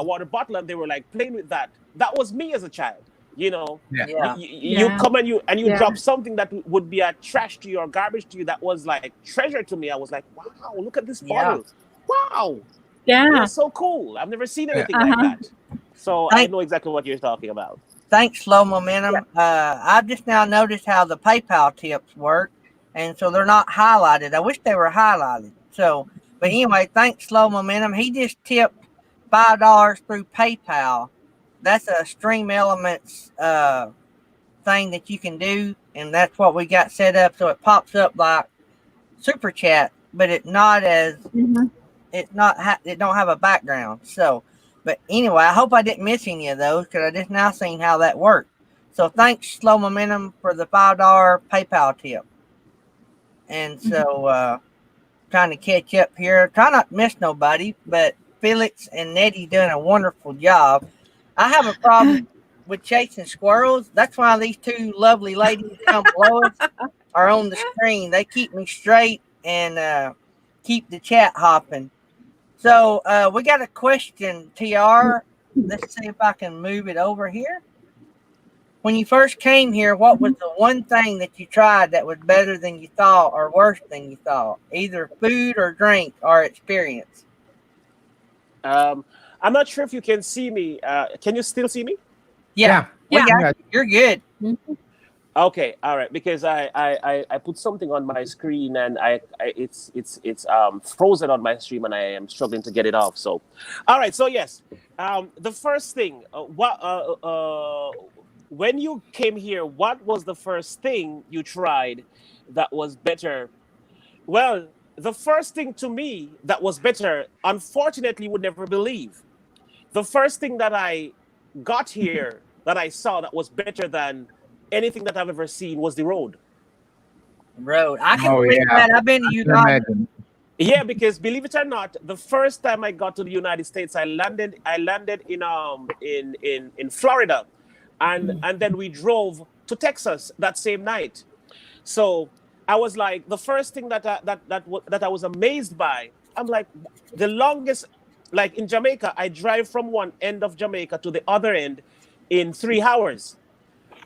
E: water bottle, and they were like playing with that was me as a child.
A: Yeah.
E: You
B: Yeah.
E: come and you
B: Yeah.
E: drop something that would be a trash to you or garbage to you, that was like treasure to me. I was like, wow, look at this
A: Yeah.
E: bottle. Wow,
B: Yeah.
E: it's so cool. I've never seen anything
B: Uh-huh.
E: like that. So I know exactly what you're talking about.
A: Thanks, Slow Momentum. I just now noticed how the PayPal tips work, and so they're not highlighted. I wish they were highlighted. So, but anyway, thanks, Slow Momentum. He just tipped $5 through PayPal. That's a Stream Elements thing that you can do, and that's what we got set up. So it pops up like Super Chat, but it's not as
B: Mhm.
A: it don't have a background. So, but anyway, I hope I didn't miss any of those, because I just now seen how that worked. So thanks, Slow Momentum, for the $5 PayPal tip. And so trying to catch up here, try not to miss nobody, but Felix and Nettie doing a wonderful job. I have a problem with chasing squirrels. That's why these two lovely ladies down below us are on the screen. They keep me straight and keep the chat hopping. So we got a question, TR. Let's see if I can move it over here. When you first came here, what was the one thing that you tried that was better than you thought or worse than you thought? Either food or drink or experience.
E: I'm not sure if you can see me. Can you still see me?
A: Yeah. We
B: Yeah.
A: got you. You're good.
E: Okay, all right. Because I put something on my screen, and it's frozen on my stream, and I am struggling to get it off. So, all right. So yes, the first thing, when you came here, what was the first thing you tried that was better? Well, the first thing to me that was better, unfortunately, you would never believe. The first thing that I got here that I saw that was better than anything that I've ever seen was the road.
A: Road. I can
C: Oh,
A: believe
C: yeah.
A: that. I've been to
C: I can
A: United.
C: imagine.
E: Yeah, because believe it or not, the first time I got to the United States, I landed in Florida, and then we drove to Texas that same night. So I was like, the first thing that I was amazed by, I'm like, the longest like in Jamaica, I drive from one end of Jamaica to the other end in 3 hours.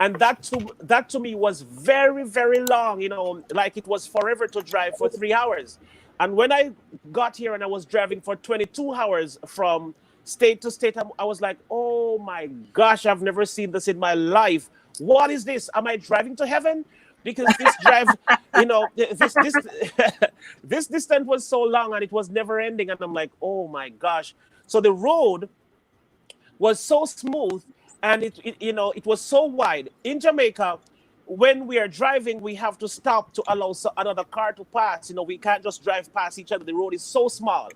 E: And that to me was very, very long, like it was forever to drive for 3 hours. And when I got here and I was driving for 22 hours from state to state, I was like, oh my gosh, I've never seen this in my life. What is this? Am I driving to heaven? Because this drive, this this distance was so long and it was never ending. And I'm like, oh my gosh. So the road was so smooth, and it was so wide. In Jamaica, when we are driving, we have to stop to allow another car to pass. We can't just drive past each other. The road is so small.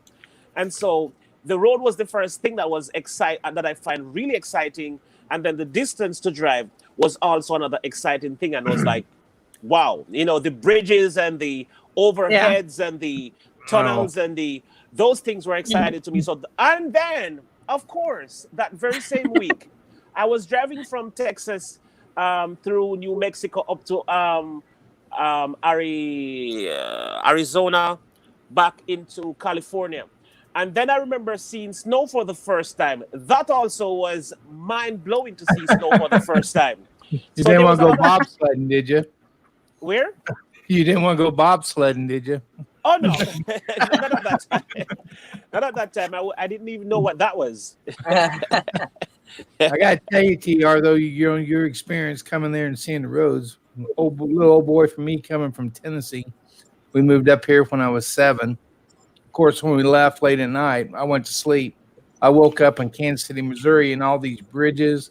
E: And so the road was the first thing that was that I find really exciting. And then the distance to drive was also another exciting thing. And I was like, wow, the bridges and the overheads and the tunnels and those things were exciting to me. So, and then, of course, that very same week, I was driving from Texas through New Mexico up to Arizona, back into California. And then I remember seeing snow for the first time. That also was mind-blowing to see snow for the first time.
C: You didn't want to go bobsledding, did you?
E: Where?
C: You didn't want to go bobsledding, did you?
E: Oh, no. None of that time. None of that time. I didn't even know what that was.
C: I got to tell you, TR, though, your experience coming there and seeing the roads. Little old boy for me coming from Tennessee. We moved up here when I was 7. Of course, when we left late at night, I went to sleep. I woke up in Kansas City, Missouri, and all these bridges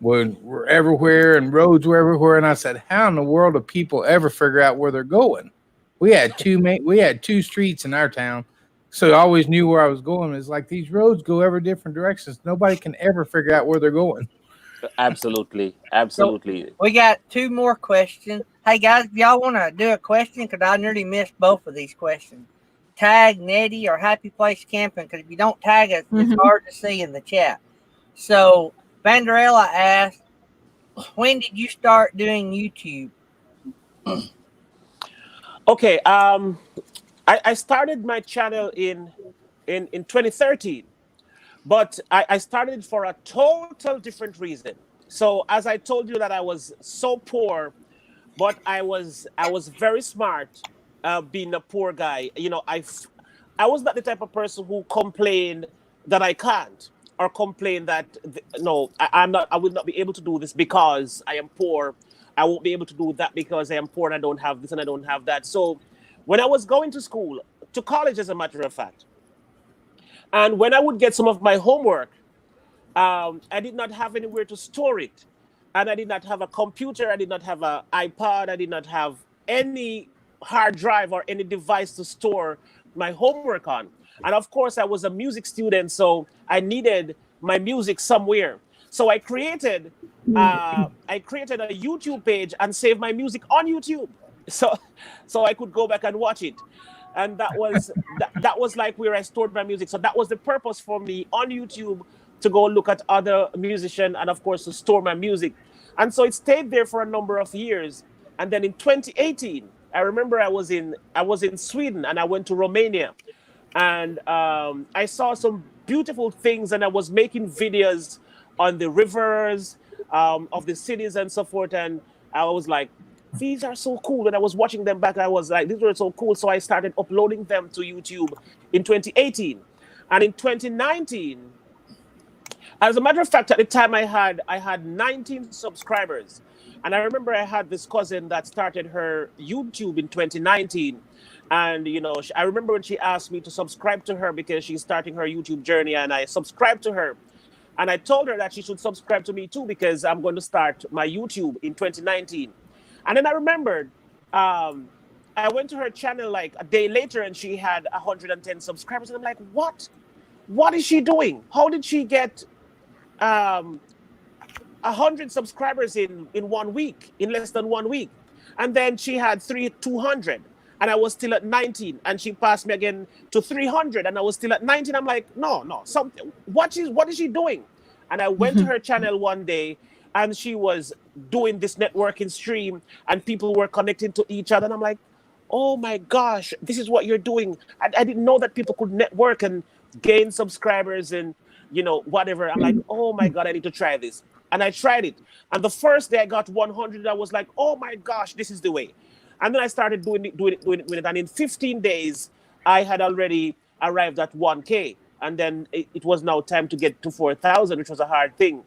C: were everywhere and roads were everywhere. And I said, how in the world do people ever figure out where they're going? We had two streets in our town, so I always knew where I was going. It's like these roads go ever different directions. Nobody can ever figure out where they're going.
E: Absolutely.
A: So we got 2 more questions. Hey, guys, if y'all want to do a question, because I nearly missed both of these questions. Tag Nettie or Happy Place Camping, because if you don't tag us, it's hard to see in the chat. So Vanderella asked, when did you start doing YouTube?
E: Okay, I started my channel in 2013, but I started for a total different reason. So as I told you that I was so poor, but I was very smart, being a poor guy. I was not the type of person who complained that I can't, or complain that I will not be able to do this because I am poor. I won't be able to do that because I am poor and I don't have this and I don't have that. So when I was going to school, to college as a matter of fact, and when I would get some of my homework, I did not have anywhere to store it. And I did not have a computer. I did not have an iPod. I did not have any hard drive or any device to store my homework on. And of course, I was a music student, so I needed my music somewhere. So I created a YouTube page and saved my music on YouTube, so I could go back and watch it. And that was like where I stored my music. So that was the purpose for me on YouTube, to go look at other musicians and of course to store my music. And so it stayed there for a number of years. And then in 2018, I remember I was in Sweden and I went to Romania, and I saw some beautiful things, and I was making videos on the rivers of the cities and so forth. And I was like, these are so cool. And I was watching them back. I was like, these were so cool. So I started uploading them to YouTube in 2018. And in 2019, as a matter of fact, at the time I had 19 subscribers. And I remember I had this cousin that started her YouTube in 2019. And, I remember when she asked me to subscribe to her because she's starting her YouTube journey, and I subscribed to her. And I told her that she should subscribe to me too, because I'm going to start my YouTube in 2019. And then I remembered, I went to her channel like a day later and she had 110 subscribers. And I'm like, what? What is she doing? How did she get 100 subscribers in 1 week, in less than 1 week? And then she had 200 and I was still at 19, and she passed me again to 300 and I was still at 19. I'm like, no, something. What is she doing? And I went to her channel one day, and she was doing this networking stream and people were connecting to each other. And I'm like, oh my gosh, this is what you're doing. I didn't know that people could network and gain subscribers and whatever. I'm like, oh my god, I need to try this, and I tried it. And the first day I got 100, I was like, oh my gosh, this is the way. And then I started doing it, and in 15 days I had already arrived at 1K, and then it was now time to get to 4,000, which was a hard thing.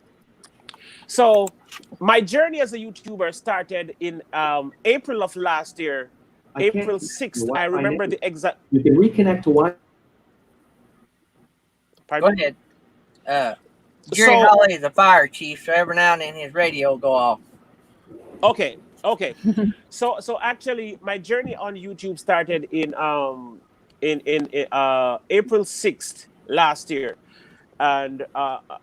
E: So my journey as a YouTuber started in April of last year, April 6th. I remember the exact.
F: You can reconnect to Wi.
E: Pardon?
A: Go ahead. Jerry Holly is a fire chief, so every now and then his radio will go off.
E: Okay. So actually, my journey on YouTube started in April 6th last year, and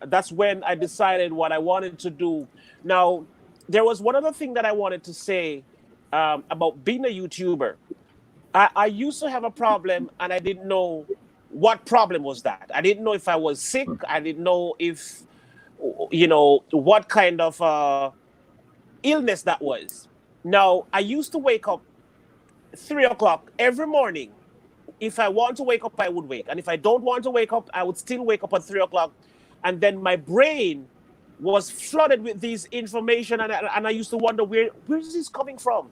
E: that's when I decided what I wanted to do. Now, there was one other thing that I wanted to say about being a YouTuber. I used to have a problem, and I didn't know what problem was that. I didn't know if I was sick. I didn't know if, what kind of illness that was. Now, I used to wake up 3 o'clock every morning. If I want to wake up, I would wake. And if I don't want to wake up, I would still wake up at 3 o'clock. And then my brain was flooded with these information. And I used to wonder, where is this coming from?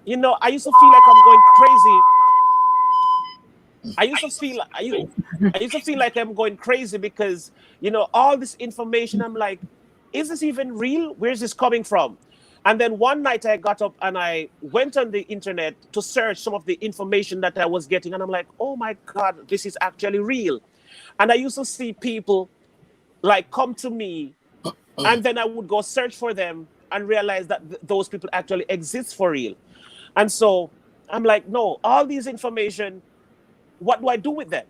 E: I used to feel like I'm going crazy. I used to feel like I'm going crazy because, all this information, I'm like, is this even real? Where's this coming from? And then one night I got up and I went on the internet to search some of the information that I was getting. And I'm like, oh my God, this is actually real. And I used to see people like come to me, and then I would go search for them and realize that those people actually exist for real. And so I'm like, no, all these information, what do I do with them?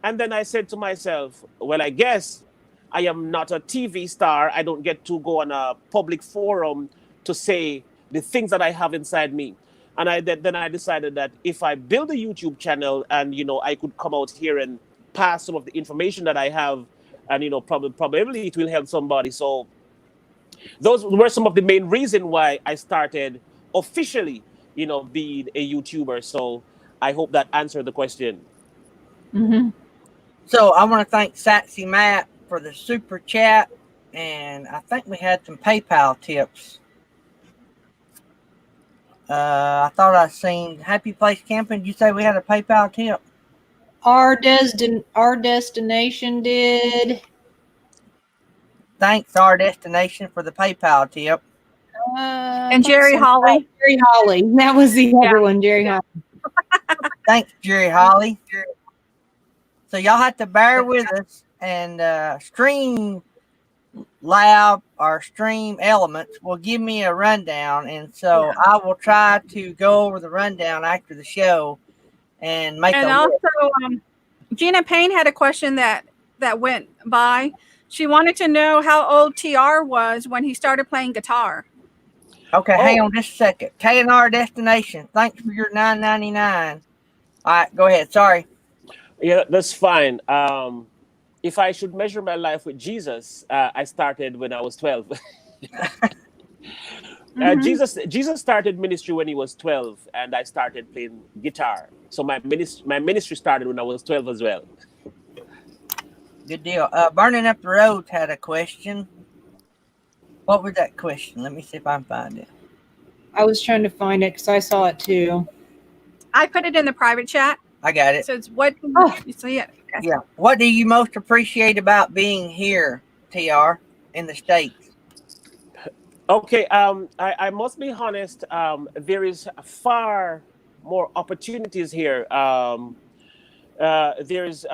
E: And then I said to myself, well, I guess I am not a TV star. I don't get to go on a public forum to say the things that I have inside me. And then I decided that if I build a YouTube channel and, I could come out here and pass some of the information that I have, and, probably it will help somebody. So those were some of the main reasons why I started officially, being a YouTuber. So I hope that answered the question.
B: Mm-hmm.
A: So I want to thank Satsy Matt for the super chat, and I think we had some PayPal tips. I thought I seen Happy Place Camping. Did you say we had a PayPal tip?
D: Our destination did.
A: Thanks, Our Destination, for the PayPal tip.
B: And Jerry Holly.
D: Jerry Holly. That was the other one, Jerry Holly.
A: Thanks, Jerry Holly. So y'all have to bear with us, and Stream Lab or Stream Elements will give me a rundown, and so I will try to go over the rundown after the show and make.
B: And also, Gina Payne had a question that went by. She wanted to know how old TR was when he started playing guitar.
A: Okay, hang on just a second. K&R Destination, thanks for your $9.99. All right, go ahead. Sorry.
E: Yeah, that's fine. If I should measure my life with Jesus, I started when I was 12. Jesus started ministry when he was 12, and I started playing guitar. So my ministry started when I was 12 as well.
A: Good deal. Burning Up the Road had a question. What was that question? Let me see if I can find it.
D: I was trying to find it because I saw it too.
B: I put it in the private chat.
A: I got it.
B: So it's what? So yeah. Okay.
A: Yeah. What do you most appreciate about being here, TR, in the States?
E: Okay. I must be honest. There is far more opportunities here. There's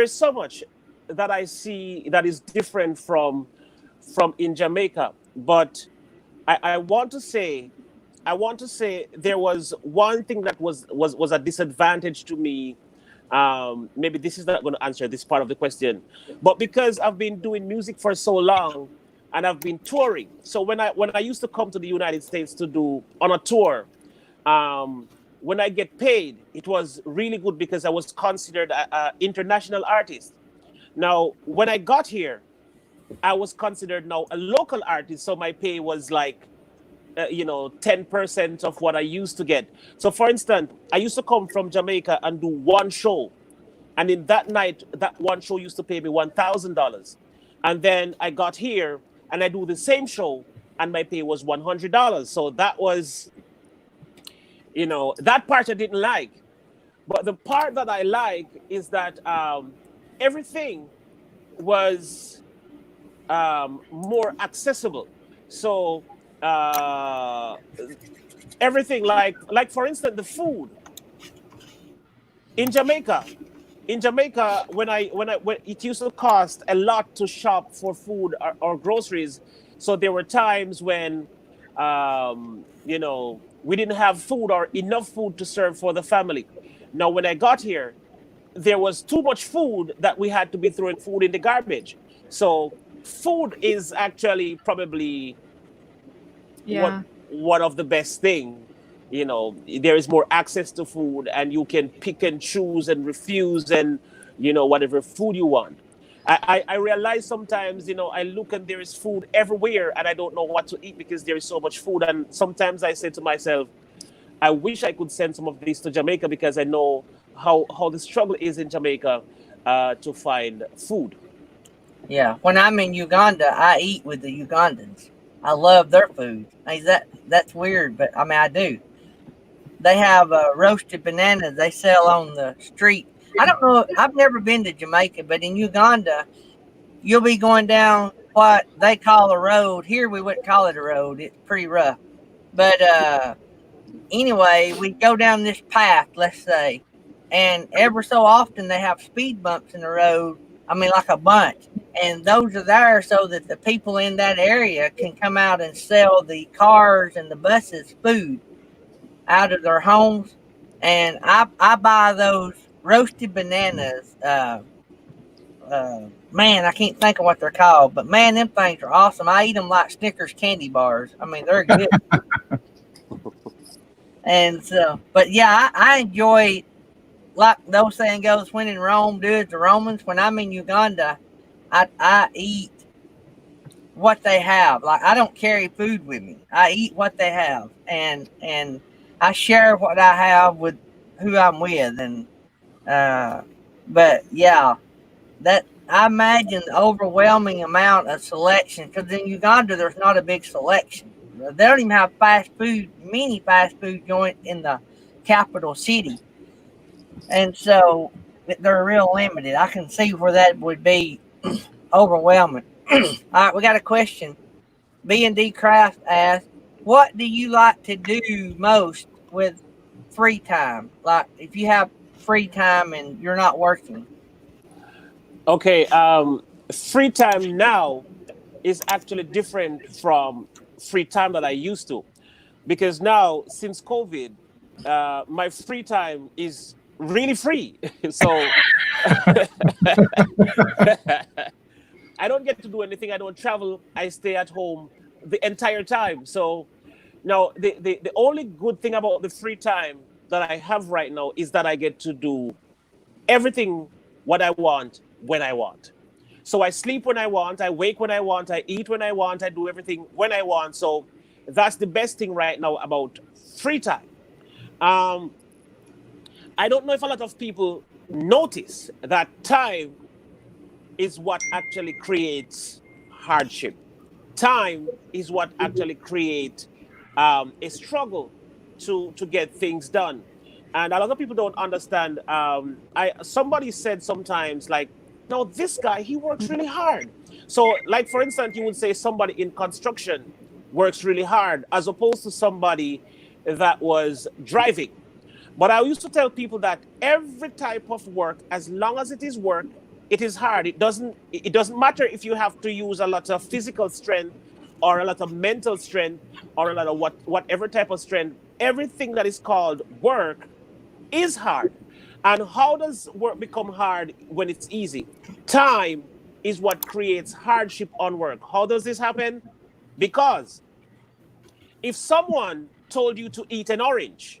E: so much that I see that is different from in Jamaica. But I want to say there was one thing that was a disadvantage to me. Maybe this is not going to answer this part of the question, but because I've been doing music for so long and I've been touring. So when I used to come to the United States to do on a tour, when I get paid, it was really good because I was considered an international artist. Now, when I got here, I was considered now a local artist. So my pay was like, 10% of what I used to get. So for instance, I used to come from Jamaica and do one show. And in that night, that one show used to pay me $1,000. And then I got here and I do the same show and my pay was $100. So that was, that part I didn't like. But the part that I like is that everything was more accessible. So everything like for instance, the food in Jamaica. In Jamaica, when it used to cost a lot to shop for food or groceries, so there were times when we didn't have food or enough food to serve for the family. Now, when I got here, there was too much food that we had to be throwing food in the garbage. So food is actually probably
B: Yeah.
E: one of the best thing. There is more access to food and you can pick and choose and refuse and whatever food you want. I realize sometimes, I look and there is food everywhere and I don't know what to eat because there is so much food. And sometimes I say to myself, I wish I could send some of these to Jamaica because I know how the struggle is in Jamaica to find food.
A: Yeah, when I'm in Uganda, I eat with the Ugandans. I love their food. That's weird, but I mean I do. They have roasted bananas they sell on the street. I don't know. I've never been to Jamaica, but in Uganda, you'll be going down what they call a road. Here we wouldn't call it a road. It's pretty rough. But anyway, we go down this path, let's say, and ever so often they have speed bumps in the road. I mean, like a bunch. And those are there so that the people in that area can come out and sell the cars and the buses food out of their homes. And I buy those roasted bananas. Man, I can't think of what they're called, but man, them things are awesome. I eat them like Snickers candy bars. I mean, they're good. And so, but yeah, I enjoy, like the old saying goes, when in Rome, do as the Romans. When I'm in Uganda, I eat what they have. Like I don't carry food with me. I eat what they have, and I share what I have with who I'm with. And but yeah, that I imagine the overwhelming amount of selection because in Uganda there's not a big selection. They don't even have many fast food joints in the capital city, and so they're real limited. I can see where that would be overwhelming. All right, we got a question. B&D Craft asks, what do you like to do most with free time? Like if you have free time and you're not working.
E: Okay, free time now is actually different from free time that I used to, because now since COVID, my free time is really free. So I don't get to do anything. I don't travel. I stay at home the entire time. So now the only good thing about the free time that I have right now is that I get to do everything what I want when I want. So I sleep when I want, I wake when I want, I eat when I want, I do everything when I want. So that's the best thing right now about free time. Um, I don't know if a lot of people notice that time is what actually creates hardship. Time is what actually creates a struggle to get things done. And a lot of people don't understand. Somebody said sometimes like, no, this guy, he works really hard. So like, for instance, you would say somebody in construction works really hard as opposed to somebody that was driving. But I used to tell people that every type of work, as long as it is work, it is hard. It doesn't matter if you have to use a lot of physical strength or a lot of mental strength or a lot of whatever type of strength. Everything that is called work is hard. And how does work become hard when it's easy? Time is what creates hardship on work. How does this happen? Because if someone told you to eat an orange,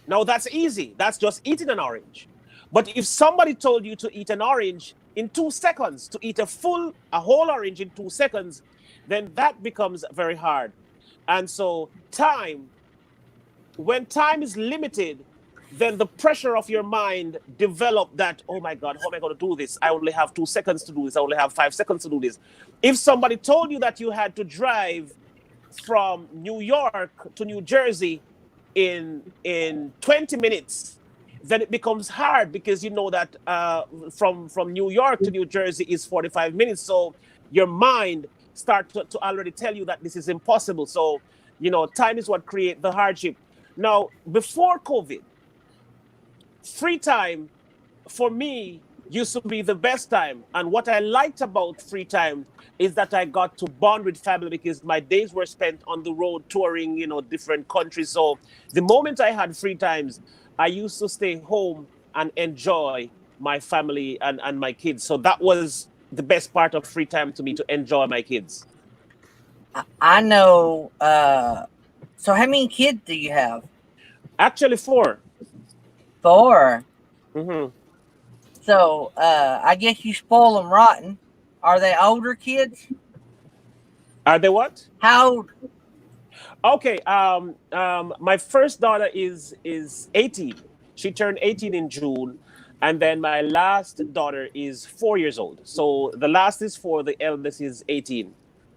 E: now that's easy. That's just eating an orange. But if somebody told you to eat an orange in 2 seconds, to eat a whole orange in 2 seconds, then that becomes very hard. And so when time is limited, then the pressure of your mind develop that, oh my God, how am I going to do this? I only have 2 seconds to do this. I only have 5 seconds to do this. If somebody told you that you had to drive from New York to New Jersey in 20 minutes, then it becomes hard because you know that from New York to New Jersey is 45 minutes. So your mind start to already tell you that this is impossible. So, time is what create the hardship. Now, before COVID, free time for me used to be the best time. And what I liked about free time is that I got to bond with family because my days were spent on the road touring, different countries. So the moment I had free times, I used to stay home and enjoy my family and my kids. So that was the best part of free time to me, to enjoy my kids.
A: I know. So how many kids do you have?
E: Actually, 4.
A: 4.
E: Mm-hmm.
A: So I guess you spoil them rotten. Are they older kids?
E: Are they what?
A: How old?
E: Okay. My first daughter is 18. She turned 18 in June, and then my last daughter is 4 years old. So the last is 4, the eldest is 18.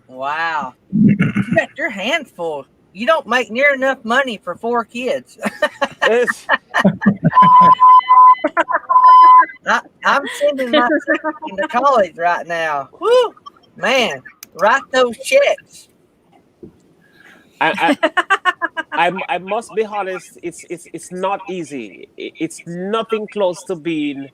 A: Wow. You got your hands full. You don't make near enough money for 4 kids. I'm sending my son to college right now. Woo, man, write those checks.
E: I must be honest. It's not easy. It's nothing close to being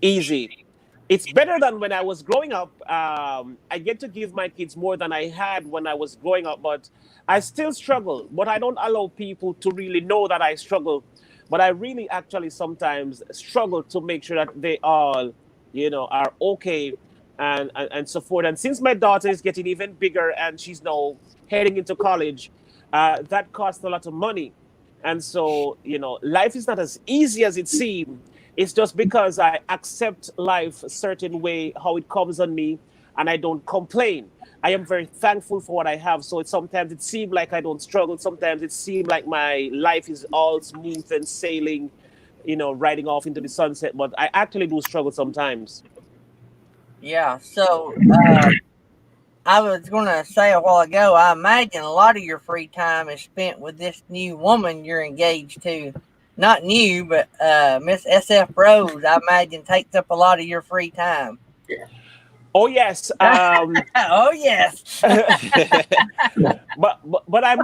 E: easy. It's better than when I was growing up. I get to give my kids more than I had when I was growing up, but I still struggle. But I don't allow people to really know that I struggle. But I really actually sometimes struggle to make sure that they all, are okay and so forth. And since my daughter is getting even bigger and she's now heading into college, that costs a lot of money. And so, life is not as easy as it seems. It's just because I accept life a certain way, how it comes on me, and I don't complain. I am very thankful for what I have. So sometimes it seems like I don't struggle. Sometimes it seems like my life is all smooth and sailing, riding off into the sunset. But I actually do struggle sometimes.
A: Yeah, so I was going to say a while ago, I imagine a lot of your free time is spent with this new woman you're engaged to. Not new, but Miss SF Rose, I imagine, takes up a lot of your free time.
E: Oh yes.
A: Oh yes.
E: but I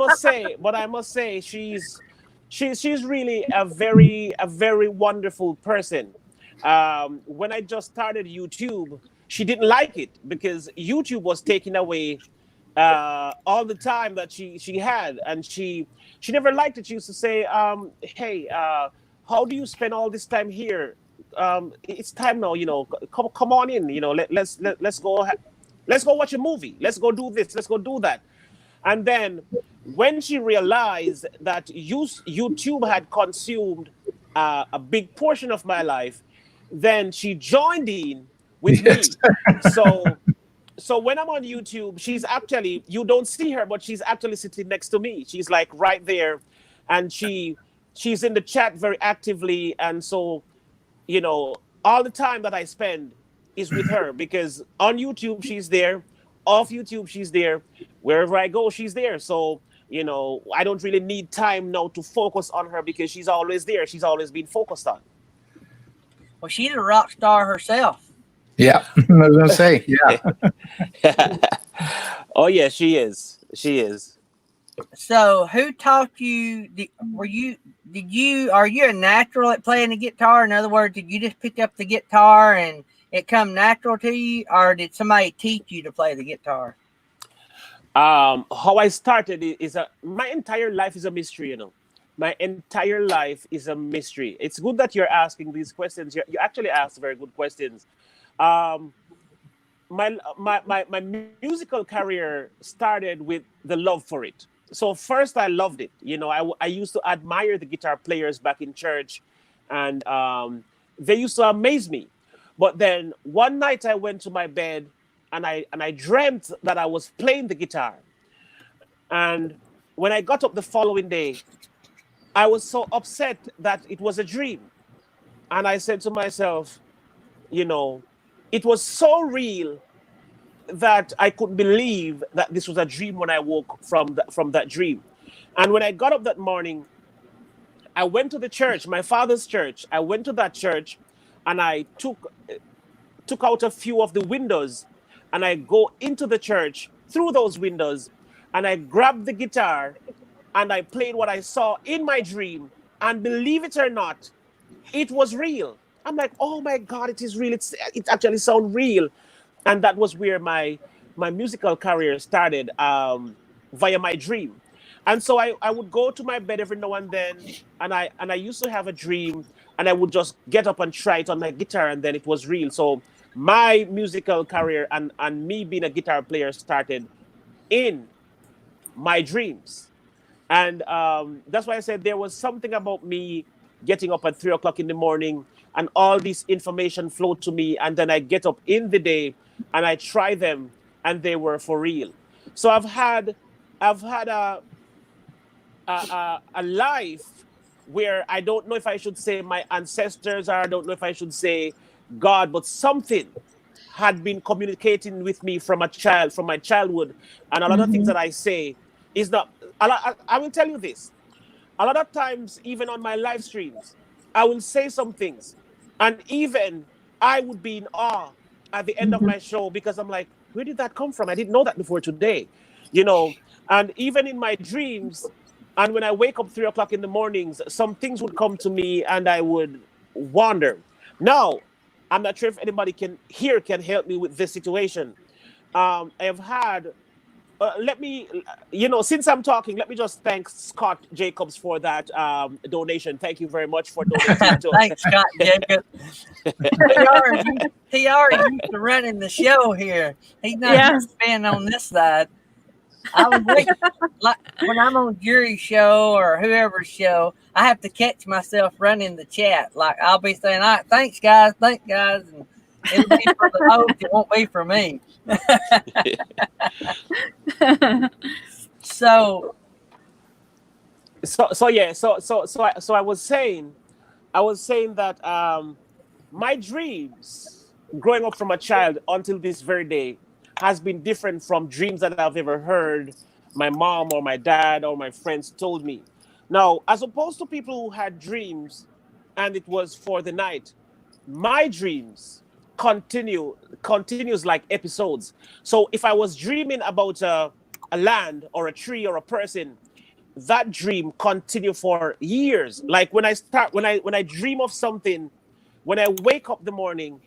E: must say, she's really a very wonderful person. When I just started YouTube, she didn't like it because YouTube was taking away all the time that she had, and she never liked it. She used to say, "Hey, how do you spend all this time here? It's time now. Come on in. Let's go. Let's go watch a movie. Let's go do this. Let's go do that." And then when she realized that YouTube had consumed a big portion of my life, then she joined in with me. So when I'm on YouTube, she's actually, you don't see her, but she's actually sitting next to me. She's like right there, and she's in the chat very actively. And so, all the time that I spend is with her, because on YouTube she's there, off YouTube she's there, wherever I go she's there. So, I don't really need time now to focus on her because she's always there. She's always been focused on.
A: Well, she's a rock star herself.
C: Yeah, I was gonna say, yeah.
E: Oh yeah, she is. She is.
A: So, who taught you? Are you a natural at playing the guitar? In other words, did you just pick up the guitar and it come natural to you, or did somebody teach you to play the guitar?
E: How I started is my entire life is a mystery. My entire life is a mystery. It's good that you're asking these questions. You actually asked very good questions. My musical career started with the love for it. So first I loved it. I used to admire the guitar players back in church, and they used to amaze me. But then one night I went to my bed and I dreamt that I was playing the guitar. And when I got up the following day, I was so upset that it was a dream. And I said to myself, you know, it was so real that I couldn't believe that this was a dream when I woke from that dream. And when I got up that morning, I went to the church, my father's church. I went to that church and I took out a few of the windows and I go into the church through those windows and I grabbed the guitar and I played what I saw in my dream. And believe it or not, it was real. I'm like, oh my God, it is real. It actually sounds real. And that was where my musical career started, via my dream. And so I would go to my bed every now and then, and I used to have a dream, and I would just get up and try it on my guitar, and then it was real. So my musical career and me being a guitar player started in my dreams. And that's why I said there was something about me getting up at 3 o'clock in the morning and all this information flowed to me. And then I get up in the day and I try them and they were for real. So I've had a life where I don't know if I should say my ancestors or I don't know if I should say God, but something had been communicating with me from my childhood. And a lot of things that I say is not, I will tell you this. A lot of times, even on my live streams, I will say some things. And even I would be in awe at the end of my show because I'm like, where did that come from? I didn't know that before today. You know, and even in my dreams, and when I wake up 3 o'clock in the mornings, some things would come to me and I would wonder. Now, I'm not sure if anybody can help me with this situation. I've had let me, since I'm talking, let me just thank Scott Jacobs for that donation. Thank you very much for donating to
A: Thanks, Scott Jacob. He already used to running the show here. He's not
B: Yes.
A: been on this side. I was waiting, like when I'm on Jury's show or whoever's show, I have to catch myself running the chat. Like I'll be saying, "All right, thanks guys, and it'll be for the host. It won't be for me." So
E: I was saying that my dreams growing up from a child until this very day has been different from dreams that I've ever heard my mom or my dad or my friends told me. Now, as opposed to people who had dreams and it was for the night, my dreams continues like episodes. So if I was dreaming about a land or a tree or a person, that dream continue for years. Like when I dream of something, when I wake up the morning,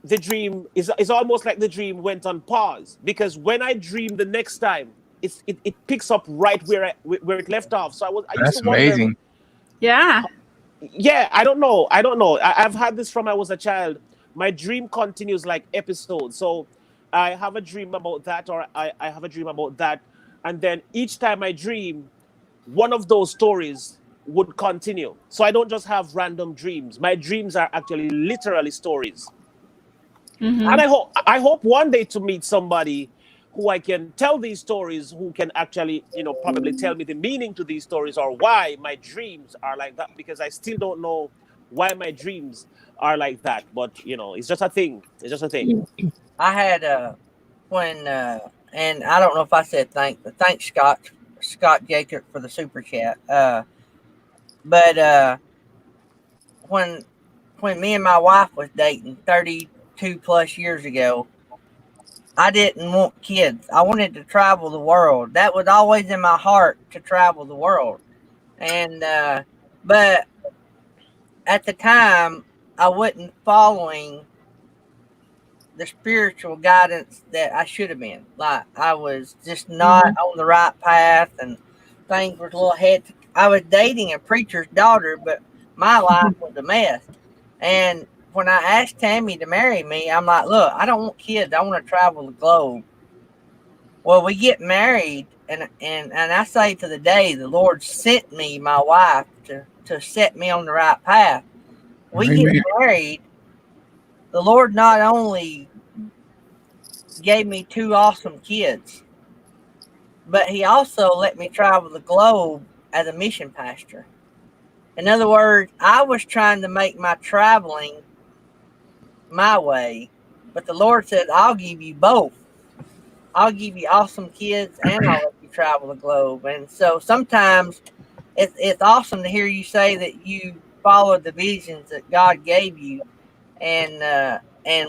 E: the dream is almost like the dream went on pause because when I dream the next time, it picks up right where it left off. So I used
C: That's
E: to wonder,
C: amazing.
B: Yeah.
E: yeah, I don't know. I've had this from I was a child. My dream continues like episodes. So I have a dream about that, or I have a dream about that. And then each time I dream, one of those stories would continue. So I don't just have random dreams. My dreams are actually literally stories. And I hope one day to meet somebody who I can tell these stories, who can actually, probably tell me the meaning to these stories or why my dreams are like that, because I still don't know why my dreams are like that. But it's just a thing. It's just a thing.
A: I had when and I don't know if I said thanks Scott Jacob for the super chat. But when me and my wife was dating 32 plus years ago, I didn't want kids. I wanted to travel the world. That was always in my heart, to travel the world. And but at the time, I wasn't following the spiritual guidance that I should have been. Like I was just not on the right path, and things were a little hectic. I was dating a preacher's daughter, but my life was a mess. And when I asked Tammy to marry me, I'm like, look, I don't want kids. I want to travel the globe. Well, we get married, and I say to the day, the Lord sent me my wife to set me on the right path. We get married. The Lord not only gave me 2 awesome kids, but He also let me travel the globe as a mission pastor. In other words, I was trying to make my traveling my way, but the Lord said, I'll give you both. I'll give you awesome kids and I'll let you travel the globe. And so sometimes it's awesome to hear you say that you followed the visions that God gave you and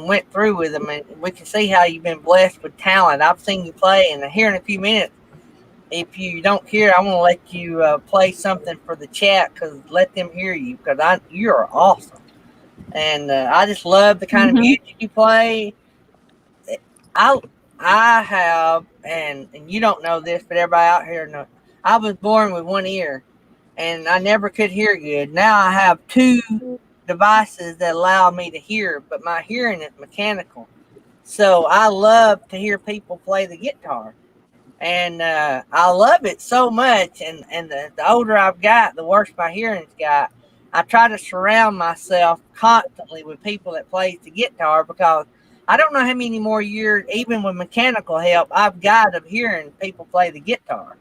A: went through with them. And we can see how you've been blessed with talent. I've seen you play, and here in a few minutes, if you don't hear, I want to let you play something for the chat because let them hear you because you're awesome. And I just love the kind of music you play. I I have, and you don't know this, but everybody out here knows. I was born with one ear, and I never could hear good. Now I have two devices that allow me to hear, but my hearing is mechanical. So I love to hear people play the guitar, and I love it so much. And the older I've got, the worse my hearing's got. I try to surround myself constantly with people that plays the guitar because I don't know how many more years, even with mechanical help, I've got of hearing people play the guitar.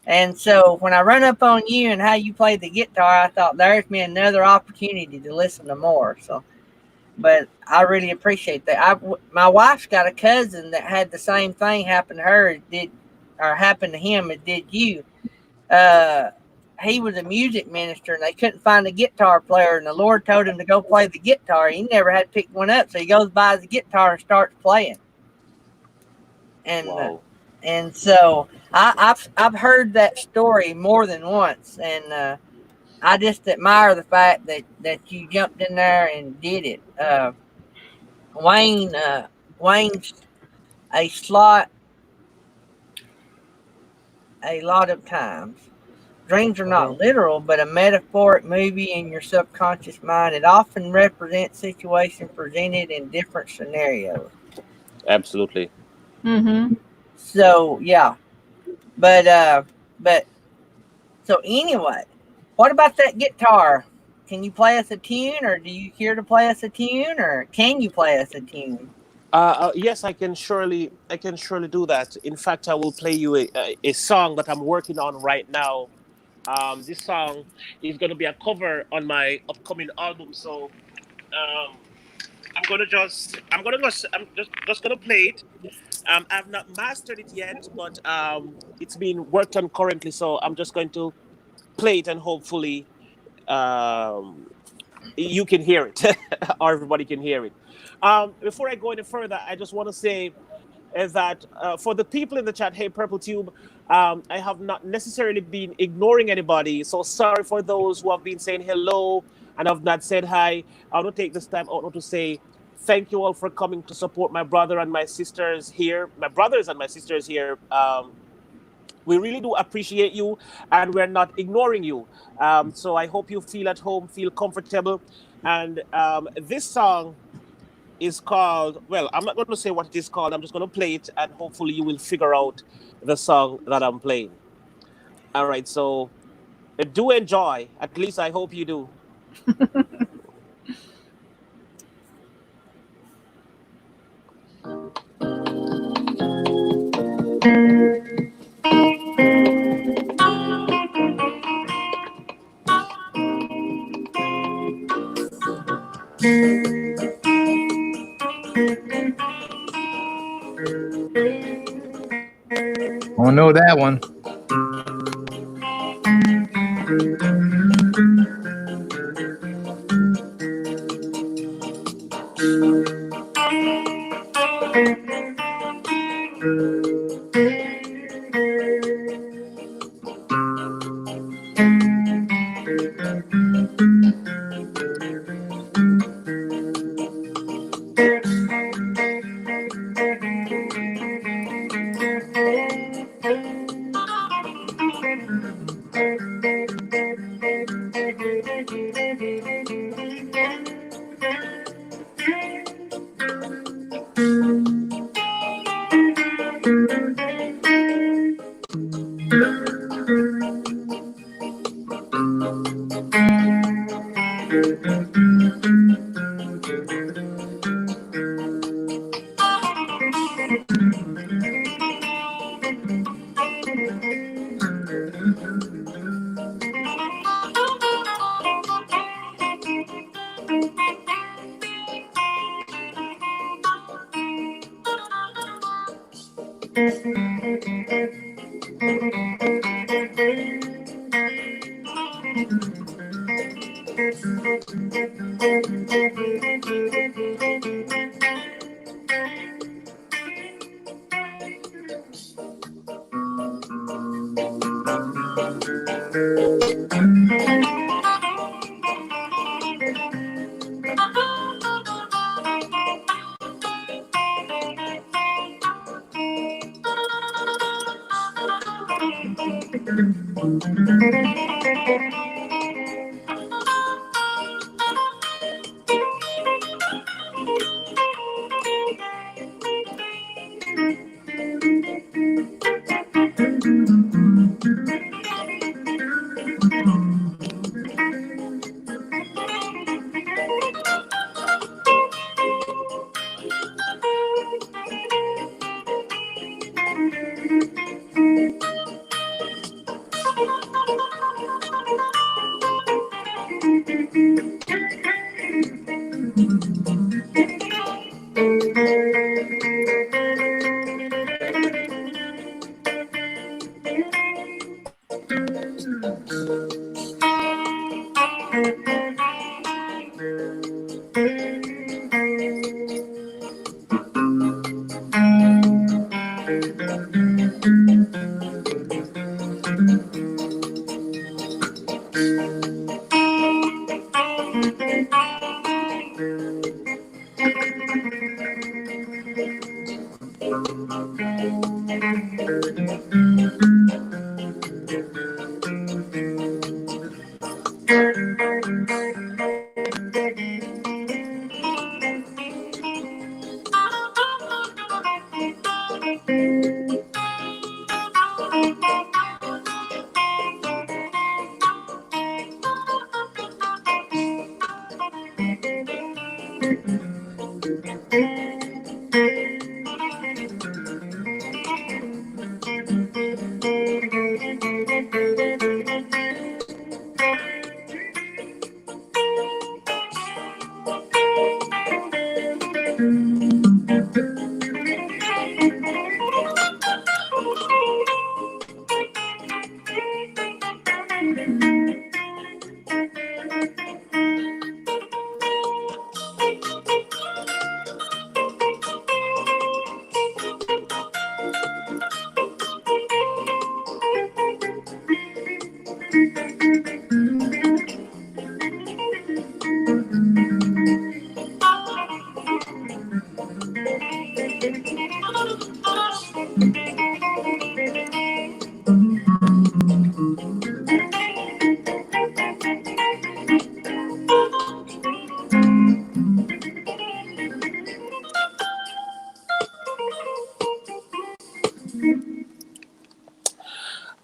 A: And so when I run up on you and how you play the guitar, I thought there's me another opportunity to listen to more. So, but I really appreciate that. My wife's got a cousin that had the same thing happen to her as did, or happened to him as did you. He was a music minister and they couldn't find a guitar player, and the Lord told him to go play the guitar. He never had picked one up, so he goes buys the guitar and starts playing. And
E: Wow.
A: and so I've heard that story more than once, and I just admire the fact that you jumped in there and did it. Wayne's a slot a lot of times. Dreams are not literal, but a metaphoric movie in your subconscious mind. It often represents situations presented in different scenarios.
E: Absolutely.
A: So yeah, but so anyway, what about that guitar? Can you play us a tune, or do you care to play us a tune, or can you play us a tune?
E: Yes, I can surely do that. In fact, I will play you a song that I'm working on right now. This song is going to be a cover on my upcoming album. So um, I'm just gonna play it. I've not mastered it yet, but it's being worked on currently. So I'm just going to play it, and hopefully um, you can hear it, or everybody can hear it. Before I go any further, I just want to say is that for the people in the chat, hey, Purple Tube, I have not necessarily been ignoring anybody. So sorry for those who have been saying hello and have not said hi. I want to take this time out to say thank you all for coming to support my brother and my sisters here, my brothers and my sisters here. We really do appreciate you, and we're not ignoring you. So I hope you feel at home, feel comfortable. And this song is called, well, I'm not going to say what it is called. I'm just going to play it, and hopefully you will figure out the song that I'm playing. All right, so do enjoy. At least I hope you do.
C: I know that one.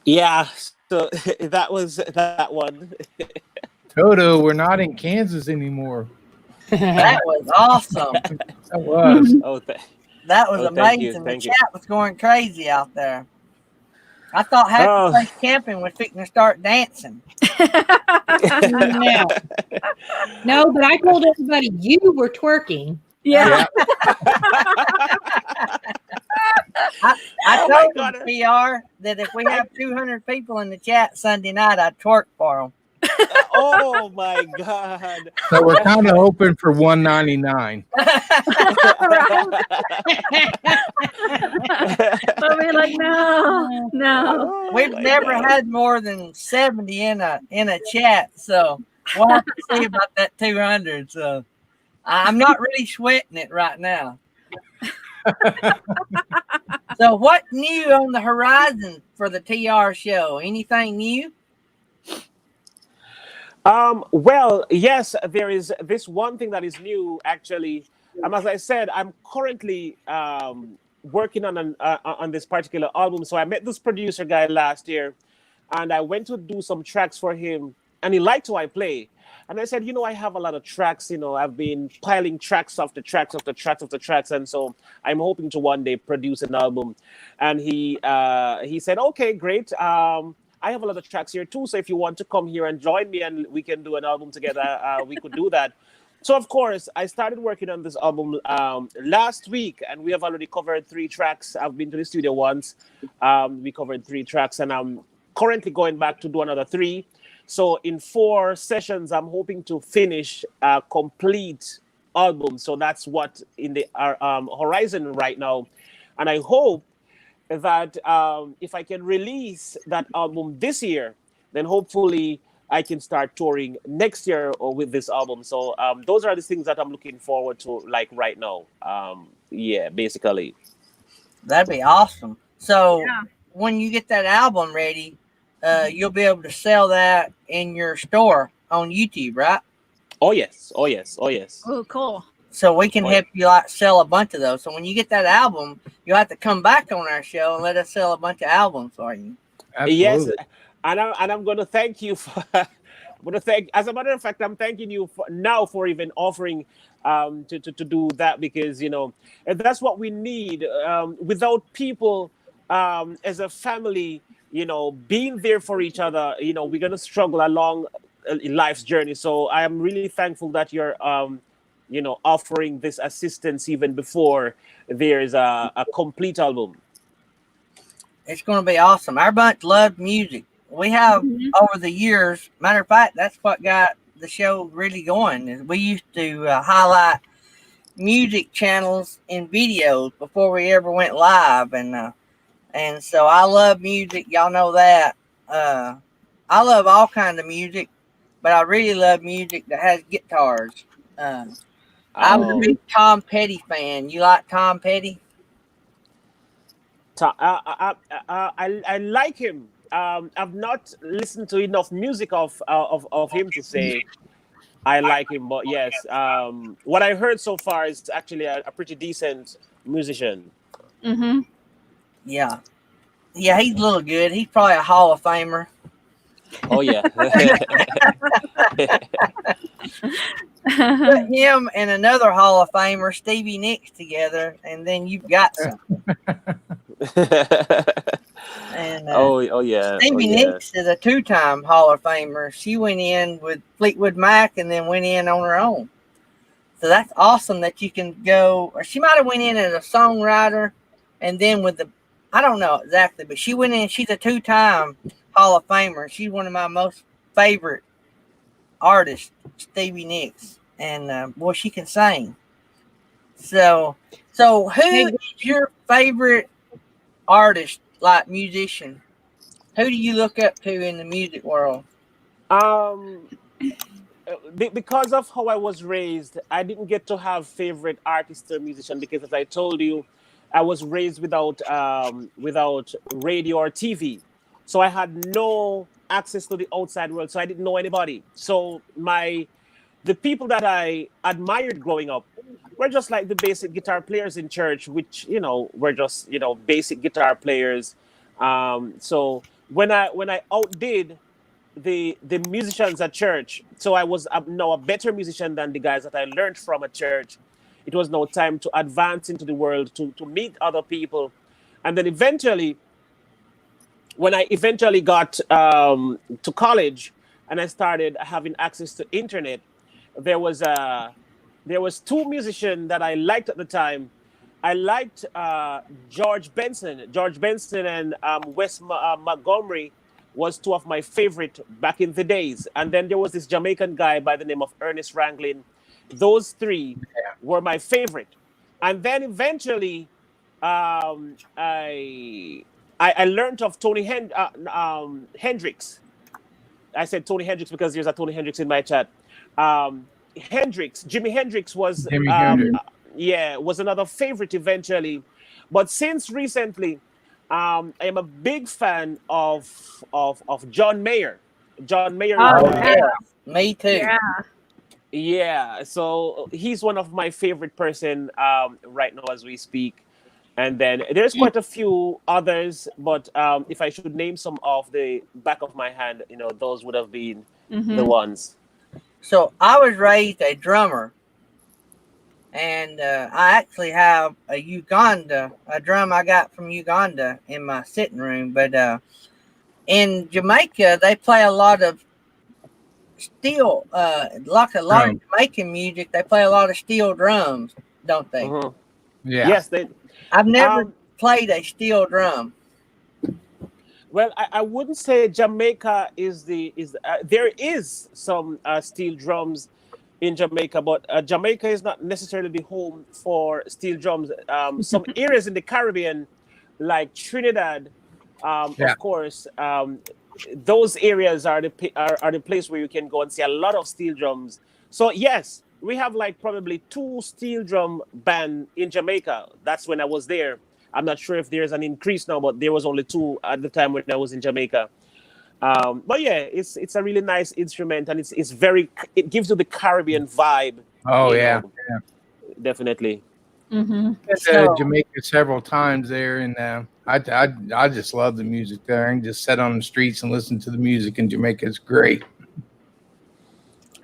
E: Yeah, so that was that one.
C: Toto, we're not in Kansas anymore.
A: That was awesome.
C: That was.
E: Oh,
A: That was
E: thank you,
A: amazing. The
E: thank you.
A: chat was going crazy out there. I thought Happy
E: Oh,
A: Place Camping was fixing to start dancing.
D: No. No, but I told everybody you were twerking.
B: Yeah.
A: I
E: Oh my
A: told
E: God.
A: them, PR, that if we have 200 people in the chat Sunday night, I'd twerk for them.
E: Oh my God.
C: So we're kind of hoping for 199.
B: I'll be like, no.
E: Oh
A: We've
E: my
A: never
E: God.
A: had more than 70 in a chat, so we'll have to see about that 200. So I'm not really sweating it right now. So what new on the horizon for the TR show? Anything new?
E: Well, yes, there is this one thing that is new, actually. As I said, I'm currently working on this particular album. So I met this producer guy last year, and I went to do some tracks for him, and he liked how I play. And I said, I have a lot of tracks. I've been piling tracks after tracks after tracks after tracks, and so I'm hoping to one day produce an album. And he said, okay, great. I have a lot of tracks here too, so if you want to come here and join me and we can do an album together, we could do that. So of course, I started working on this album last week, and we have already covered 3 tracks. I've been to the studio once. We covered 3 tracks, and I'm currently going back to do another 3. So in 4 sessions, I'm hoping to finish a complete album. So that's what in the horizon right now, and I hope that if I can release that album this year, then hopefully I can start touring next year or with this album. So those are the things that I'm looking forward to, like right now. Yeah, basically.
A: That'd be awesome. So
B: Yeah.
A: when you get that album ready, you'll be able to sell that in your store on YouTube, right?
E: Oh yes, oh yes, oh yes.
B: Oh, cool.
A: So we can
E: Oh,
A: help you like sell a bunch of those. So when you get that album, you'll have to come back on our show and let us sell a bunch of albums for you.
E: yes,
C: Absolutely.
E: and I'm going to thank you for. I'm going to thank. As a matter of fact, I'm thanking you for now for even offering to do that, because and that's what we need. Without people as a family, being there for each other, we're going to struggle along in life's journey. So I am really thankful that you're offering this assistance even before there's a complete album.
A: It's going to be awesome. Our bunch loved music. We have
B: Mhm.
A: over the years. Matter of fact, that's what got the show really going. Is we used to highlight music channels in videos before we ever went live, and so I love music. Y'all know that. I love all kinds of music, but I really love music that has guitars. I was a
E: Oh,
A: big Tom Petty fan. You like Tom Petty?
E: I like him. I've not listened to enough music of him to say I like him, but yes, what I heard so far is actually a pretty decent musician.
B: Mm-hmm.
A: Yeah. Yeah, he's a little good. He's probably a Hall of Famer.
E: Oh yeah.
A: Put him and another Hall of Famer, Stevie Nicks, together, and then you've got some. And
E: oh yeah, oh
A: Stevie
E: yeah.
A: Nicks is a 2-time Hall of Famer. She went in with Fleetwood Mac and then went in on her own. So that's awesome that you can go, or she might have went in as a songwriter and then with I don't know exactly, but she went in, she's a 2-time Hall of Famer. She's one of my most favorite artists, Stevie Nicks. And boy, she can sing. So who
D: Hey,
A: is your favorite artist, like musician? Who do you look up to in the music world?
E: Um, because of how I was raised, I didn't get to have favorite artist or musician, because, as I told you, I was raised without radio or TV, so I had no access to the outside world. So I didn't know anybody. So the people that I admired growing up were just like the basic guitar players in church, which were just basic guitar players. So when I outdid the musicians at church, so I was now a better musician than the guys that I learned from at church. It was now time to advance into the world, to meet other people, and then eventually, when I eventually got to college and I started having access to internet, there was there was 2 musicians that I liked at the time. I liked George Benson. George Benson and Montgomery was 2 of my favorite back in the days. And then there was this Jamaican guy by the name of Ernest Ranglin. Those 3 were my favorite. And then eventually, um, I I learned of Hendrix. I said Tony Hendrix because there's a Tony Hendrix in my chat. Jimi Hendrix was
C: Jimi Hendrix.
E: yeah, was another favorite eventually, but since recently, I am a big fan of John Mayer. John Mayer is
B: Oh,
E: one of
B: yeah.
A: Me too.
B: Yeah.
E: yeah, so he's one of my favorite person right now as we speak. And then there's quite a few others, but if I should name some off the back of my hand, those would have been the
B: Mm-hmm.
E: ones.
A: So I was raised a drummer, and I actually have a drum I got from Uganda in my sitting room. But in Jamaica, they play a lot of steel, like a lot of Jamaican music. They play a lot of steel drums, don't they?
E: Mhm.
C: Yeah.
E: Yes, they.
A: I've never
E: Um,
A: played a steel drum.
E: well, I wouldn't say Jamaica is. There is some steel drums in Jamaica, but Jamaica is not necessarily the home for steel drums. Some areas in the Caribbean, like Trinidad,
C: Yeah.
E: of course, those areas are are the place where you can go and see a lot of steel drums. So yes, we have like probably two steel drum band in Jamaica. That's when I was there. I'm not sure if there's an increase now, but there was only two at the time when I was in Jamaica. But yeah, it's a really nice instrument, and it gives you the Caribbean vibe.
C: Oh
E: You
C: yeah.
E: know, definitely.
B: Mm-hmm.
C: Been to
A: So,
C: Jamaica several times there, and I just love the music there. I can just sit on the streets and listen to the music in Jamaica. It's great.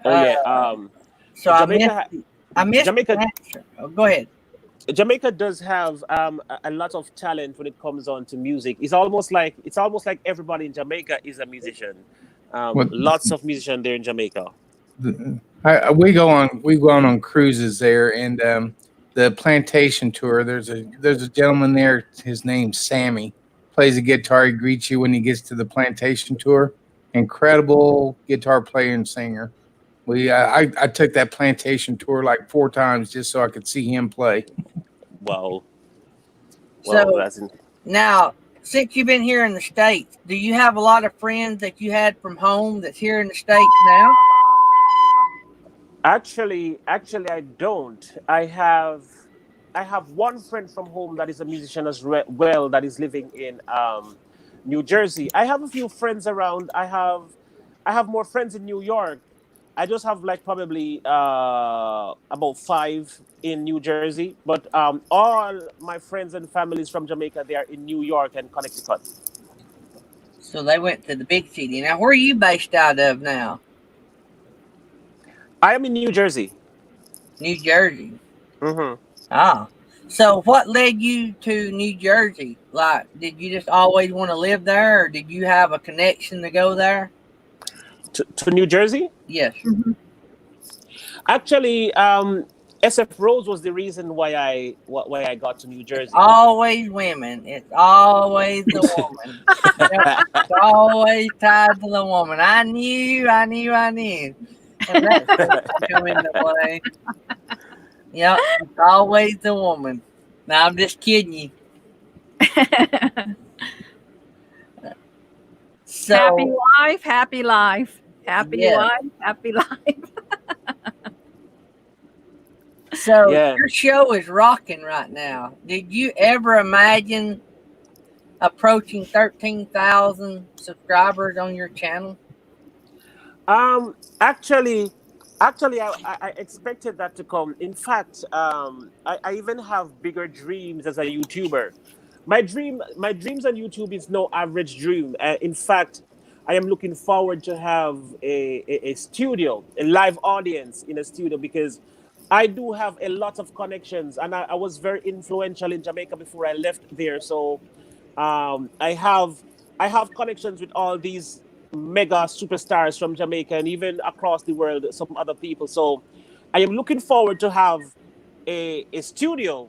E: Oh
A: uh,
E: yeah.
A: so
E: Jamaica, ha-
A: I missed the
E: Jamaica,
A: answer. Oh, go ahead.
E: Jamaica does have a lot of talent when it comes on to music. It's almost like everybody in Jamaica is a musician.
C: What
E: Lots of musicians there in Jamaica.
C: we go on cruises there, and the plantation tour. There's a gentleman there. His name's Sammy. Plays the guitar. He greets you when he gets to the plantation tour. Incredible guitar player and singer. I took that plantation tour like 4 times just so I could see him play.
E: Wow. Wow,
A: So
E: that's
A: now, since you've been here in the States, do you have a lot of friends that you had from home that's here in the States now?
E: actually I don't. I have one friend from home that is a musician well, that is living in New Jersey. I have a few friends around. I have more friends in New York. I just have like probably about five in New Jersey, but all my friends and families from Jamaica, they are in New York and Connecticut.
A: So they went to the big city. Now, where are you based out of now?
E: I am in New Jersey.
A: New Jersey.
E: Hmm.
A: Ah. So what led you to New Jersey? Like, did you just always want to live there, or did you have a connection to go there?
E: To New Jersey?
A: Yes.
E: Actually, SF Rose was the reason why I got to New Jersey.
A: Always women. It's always the woman. It's always tied to the woman. I knew. And that's come into play. Yep, it's always the woman. Now I'm just kidding you. So
B: Happy life, happy life. Happy
A: Yeah.
B: life, happy life.
A: so
E: Yeah.
A: your show is rocking right now. Did you ever imagine approaching 13,000 subscribers on your channel?
E: Um, actually, actually, I expected that to come. In fact, I even have bigger dreams as a YouTuber. My dreams on YouTube is no average dream. In fact, I am looking forward to have a studio, a live audience in a studio, because I do have a lot of connections, and I was very influential in Jamaica before I left there. So I have connections with all these mega superstars from Jamaica and even across the world, some other people. So I am looking forward to have a studio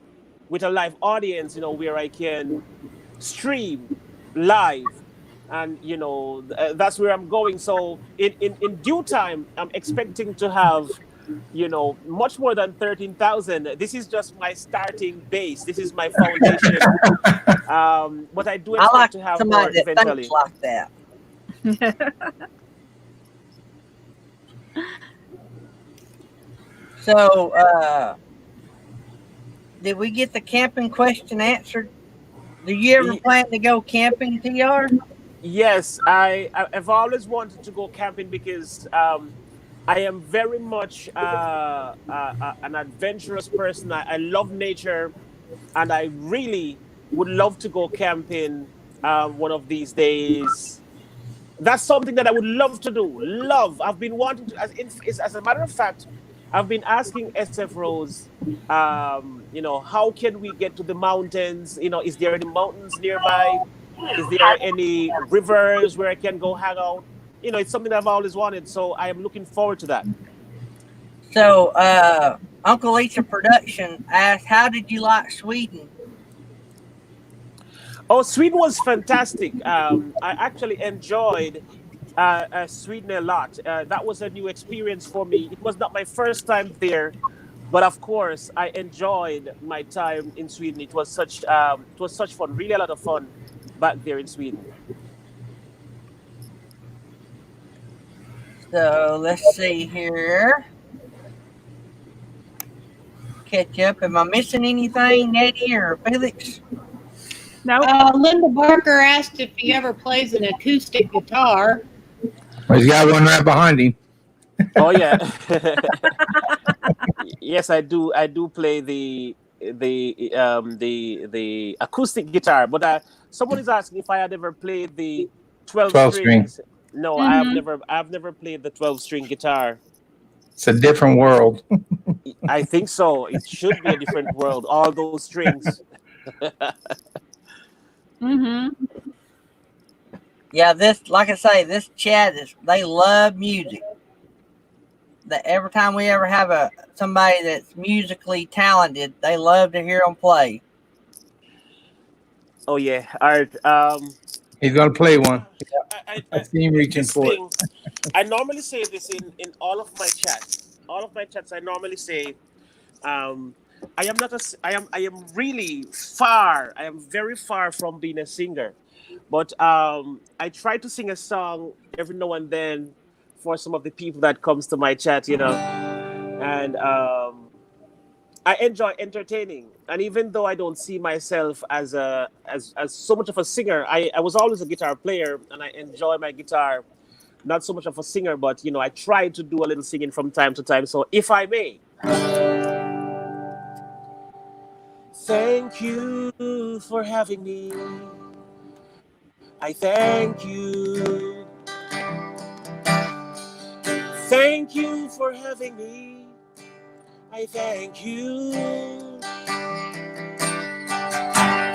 E: with a live audience, where I can stream live, and that's where I'm going. So in due time, I'm expecting to have much more than 13,000. This is just my starting base. This is my foundation. But I do
A: I
E: expect
A: like
E: to have more
A: somebody that
E: eventually.
A: thinks like that. So, did we get the camping question answered? Do you ever
E: Ye-
A: plan to go camping, TR?
E: Yes, I've always wanted to go camping because I am very much an adventurous person. I love nature, and I really would love to go camping one of these days. That's something that I would love to do. Love. I've been wanting to. As a matter of fact, I've been asking SF Rose, how can we get to the mountains? Is there any mountains nearby? Is there any rivers where I can go hang out? it's something I've always wanted. So I am looking forward to that.
A: So, Uncle Lisa Production asked, "How did you like Sweden?"
E: Oh, Sweden was fantastic. I actually enjoyed Sweden a lot. That was a new experience for me. It was not my first time there, but of course, I enjoyed my time in Sweden. It was such fun, really a lot of fun back there in Sweden.
A: So let's see here. Catch up. Am I missing anything, Nettie or Felix?
B: No.
D: Linda Barker asked if he ever plays an acoustic guitar.
C: Well, he's got one right behind him.
E: Oh yeah, yes, I do. I do play the acoustic guitar, but someone is asking if I had ever played the 12
C: 12 string.
E: strings. No,
B: Mhm.
E: I've never played the 12-string guitar.
C: It's a different world.
E: I think so. It should be a different world. All those strings.
B: Mhm.
A: Yeah, this, like I say, this chat is, they love music. That every time we ever have somebody that's musically talented, they love to hear them play.
E: Oh yeah. All right.
C: He's gonna play one. I
E: I
C: see him reaching
E: this
C: for it.
E: thing. I normally say this in all of my chats. All of my chats. I normally say, um, I am not a. I am really far. I am very far from being a singer, but I try to sing a song every now and then for some of the people that comes to my chat. And I enjoy entertaining. And even though I don't see myself as so much of a singer, I was always a guitar player and I enjoy my guitar. Not so much of a singer, but I try to do a little singing from time to time. So if I may, thank you for having me. I thank you. Thank you for having me. I thank you.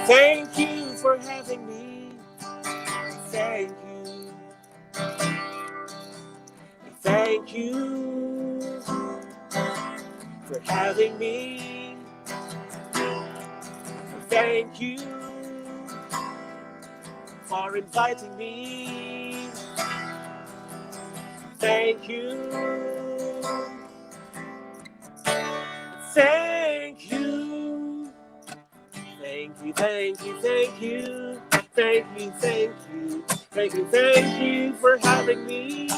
E: Thank you for having me. Thank you. Thank you for having me. Thank you for inviting me. Thank you. Thank you. Thank you, thank you, thank you. Thank you, thank you. Thank you, thank you for having me.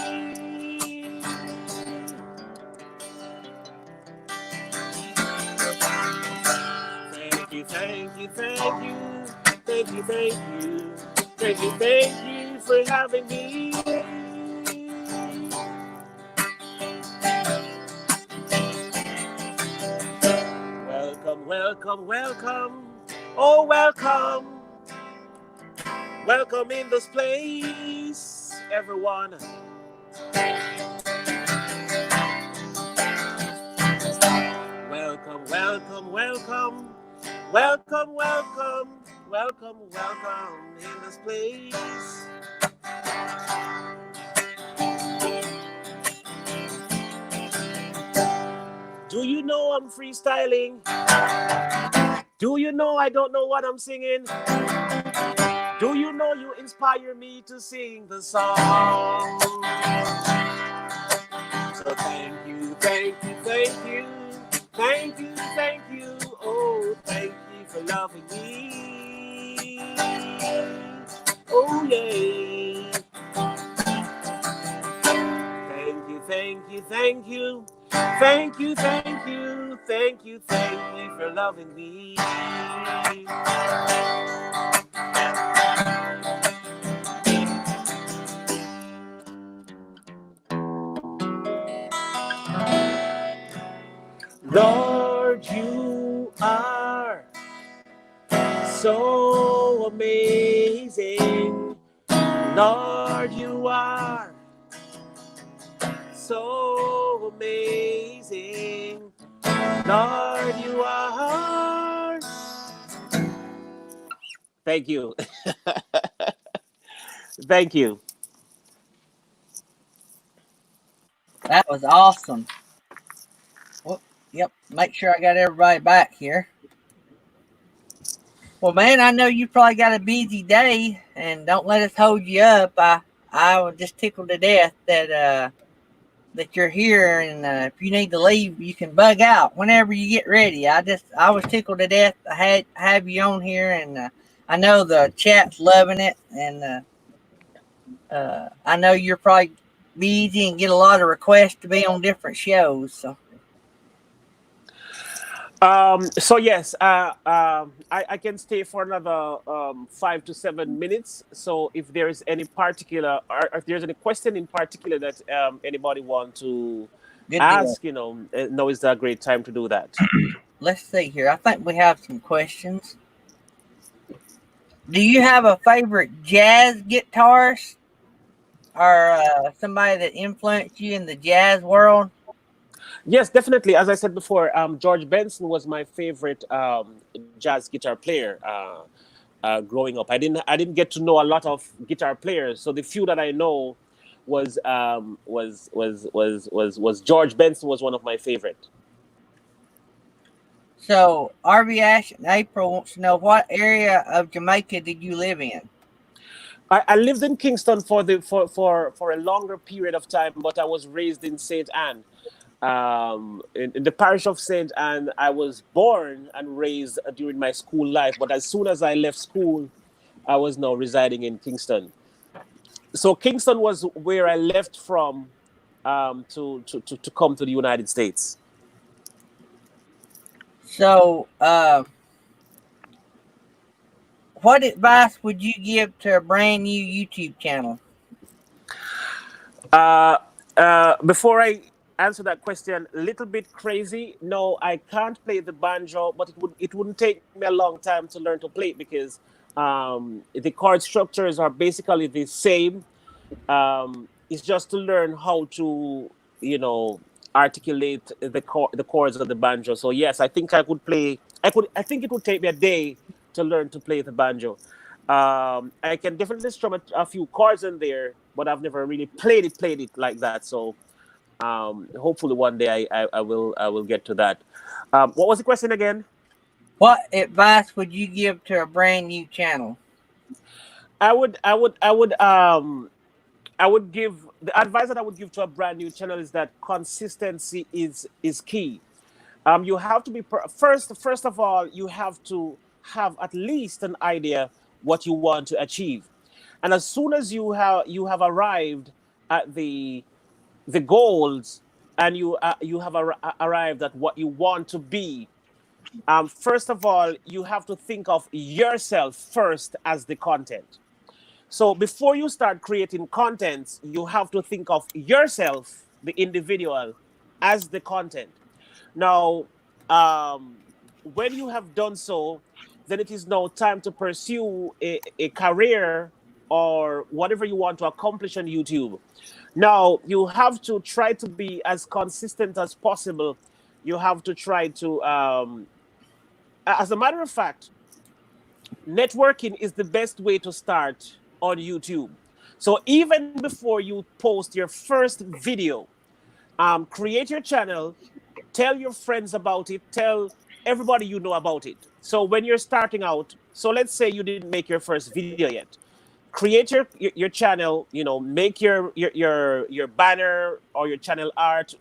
E: Thank you, thank you, thank you. Thank you, thank you. Thank you for having me. Welcome, welcome, welcome. Oh, welcome. Welcome in this place, everyone. Welcome, welcome, welcome. Welcome, welcome, welcome, welcome in this place. Do you know I'm freestyling? Do you know I don't know what I'm singing? Do you know you inspire me to sing the song? So thank you, thank you, thank you. Thank you, thank you. Oh, thank you for loving me. Oh, yeah. Thank you, thank you, thank you. Thank you, thank you, thank you, thank you for loving me. Lord, you are so amazing. Lord, you are so amazing. Lord, you are. Thank you. Thank you.
A: That was awesome. Well, yep. Make sure I got everybody back here. Well, man, I know you probably got a busy day, and don't let us hold you up. I was just tickled to death that you're here, and if you need to leave, you can bug out whenever you get ready. I was tickled to death. I had have you on here, and I know the chat's loving it, and I know you're probably busy and get a lot of requests to be on different shows. So
E: So yes, I can stay for another 5 to 7 minutes. So if there is any particular, or if there's any question in particular that anybody want to
A: good deal.
E: ask, now is a great time to do that.
A: Let's see here. I think we have some questions. Do you have a favorite jazz guitarist or somebody that influenced you in the jazz world?
E: Yes, definitely. As I said before, George Benson was my favorite jazz guitar player. Growing up, I didn't get to know a lot of guitar players, so the few that I know was George Benson was one of my favorite.
A: So RV Ash in April wants to know, what area of Jamaica did you live in?
E: I lived in Kingston for a longer period of time, but I was raised in St. Anne. In the parish of St. Anne, I was born and raised during my school life. But as soon as I left school, I was now residing in Kingston. So Kingston was where I left from to come to the United States.
A: So what advice would you give to a brand new YouTube channel?
E: Before I answer that question, a little bit crazy. No, I can't play the banjo, but it wouldn't take me a long time to learn to play it because the chord structures are basically the same. It's just to learn how to, articulate the chords of the banjo. So yes, I think I could play. I think it would take me a day to learn to play the banjo. I can definitely strum a few chords in there, but I've never really played it like that. So hopefully one day I will get to that. What was the question again?
A: What advice would you give to a brand new channel?
E: I would give the advice that I would give to a brand new channel is that consistency is key. You have to be first of all, you have to have at least an idea what you want to achieve, and as soon as you have arrived at the goals, and you have arrived at what you want to be, first of all, you have to think of yourself first as the content. So before you start creating content, you have to think of yourself, the individual, as the content. Now, when you have done so, then it is now time to pursue a career or whatever you want to accomplish on YouTube. Now, you have to try to be as consistent as possible. You have to try to, as a matter of fact, networking is the best way to start on YouTube. So even before you post your first video, create your channel, tell your friends about it, tell everybody you know about it. So when you're starting out, so let's say you didn't make your first video yet, create your channel, make your banner or your channel art,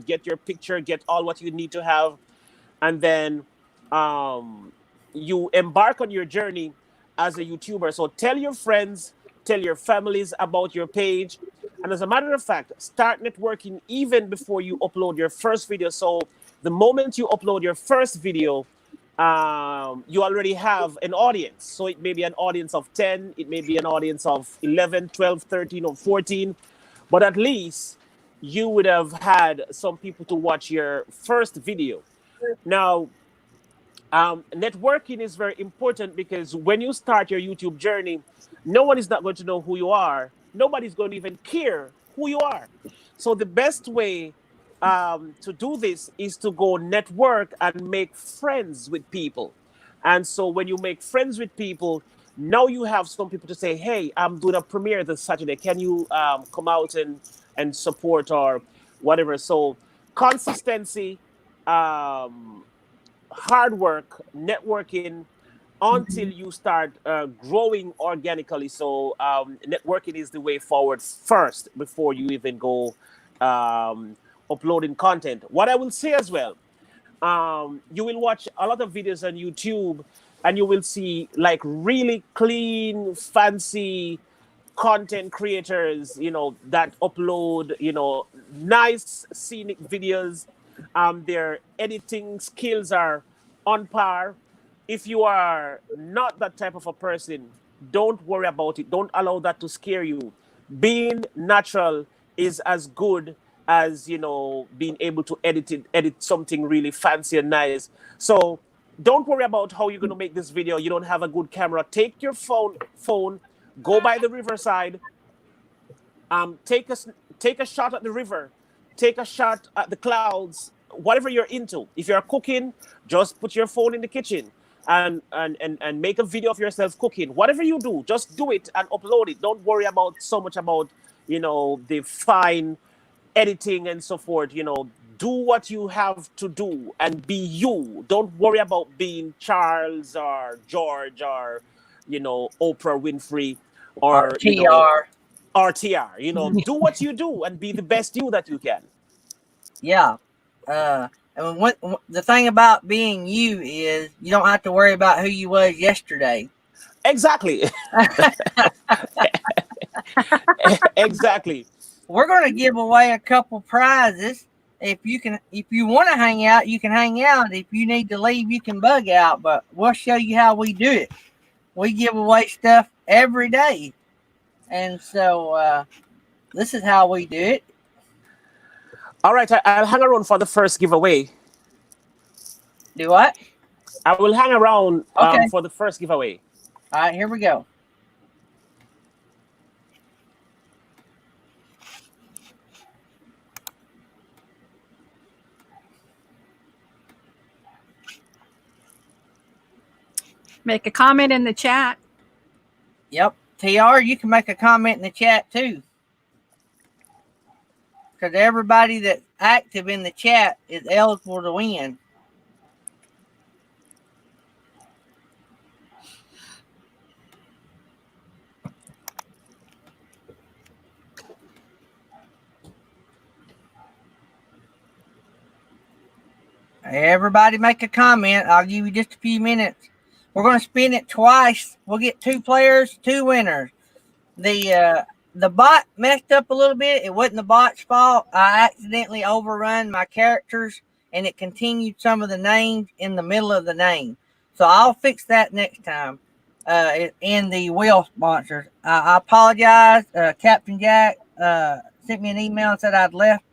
E: get your picture, get all what you need to have, and then you embark on your journey as a YouTuber. So tell your friends, tell your families about your page. And as a matter of fact, start networking even before you upload your first video. So the moment you upload your first video, you already have an audience. So it may be an audience of 10, it may be an audience of 11, 12, 13, or 14. But at least you would have had some people to watch your first video. Now, networking is very important because when you start your YouTube journey, no one is not going to know who you are. Nobody's going to even care who you are. So the best way to do this is to go network and make friends with people. And so when you make friends with people, now you have some people to say, "Hey, I'm doing a premiere this Saturday. Can you come out and support?" Or whatever. So consistency, hard work, networking until you start growing organically. So networking is the way forward first before you even go uploading content. What I will say as well, you will watch a lot of videos on YouTube and you will see like really clean, fancy content creators, that upload, nice scenic videos. Their editing skills are on par. If you are not that type of a person, don't worry about it. Don't allow that to scare you. Being natural is as good as, being able to edit something really fancy and nice. So don't worry about how you're going to make this video. You don't have a good camera. Take your phone, go by the riverside, take a shot at the river, take a shot at the clouds, whatever you're into. If you're cooking, just put your phone in the kitchen and make a video of yourself cooking. Whatever you do, just do it and upload it. Don't worry about so much about the fine editing and so forth. Do what you have to do and be you. Don't worry about being Charles or George or Oprah Winfrey or
A: TR.
E: RTR. Do what you do and be the best you that you can.
A: Yeah. And the thing about being you is you don't have to worry about who you was yesterday.
E: Exactly. Exactly.
A: We're going to give away a couple prizes. If you want to hang out, you can hang out. If you need to leave, you can bug out. But we'll show you how we do it. We give away stuff every day, and so this is how we do it.
E: All right, I'll hang around for the first giveaway.
A: Do what?
E: I will hang around
A: Okay.
E: for the first giveaway.
A: All right, here we go.
B: Make a comment in the chat.
A: Yep. TR, you can make a comment in the chat too. Because everybody that's active in the chat is eligible to win. Everybody make a comment. I'll give you just a few minutes. We're going to spin it twice. We'll get 2 players, 2 winners. The bot messed up a little bit. It wasn't the bot's fault. I accidentally overrun my characters and it continued some of the names in the middle of the name. So I'll fix that next time. In the wheel sponsors, I apologize. Captain Jack sent me an email and said I'd left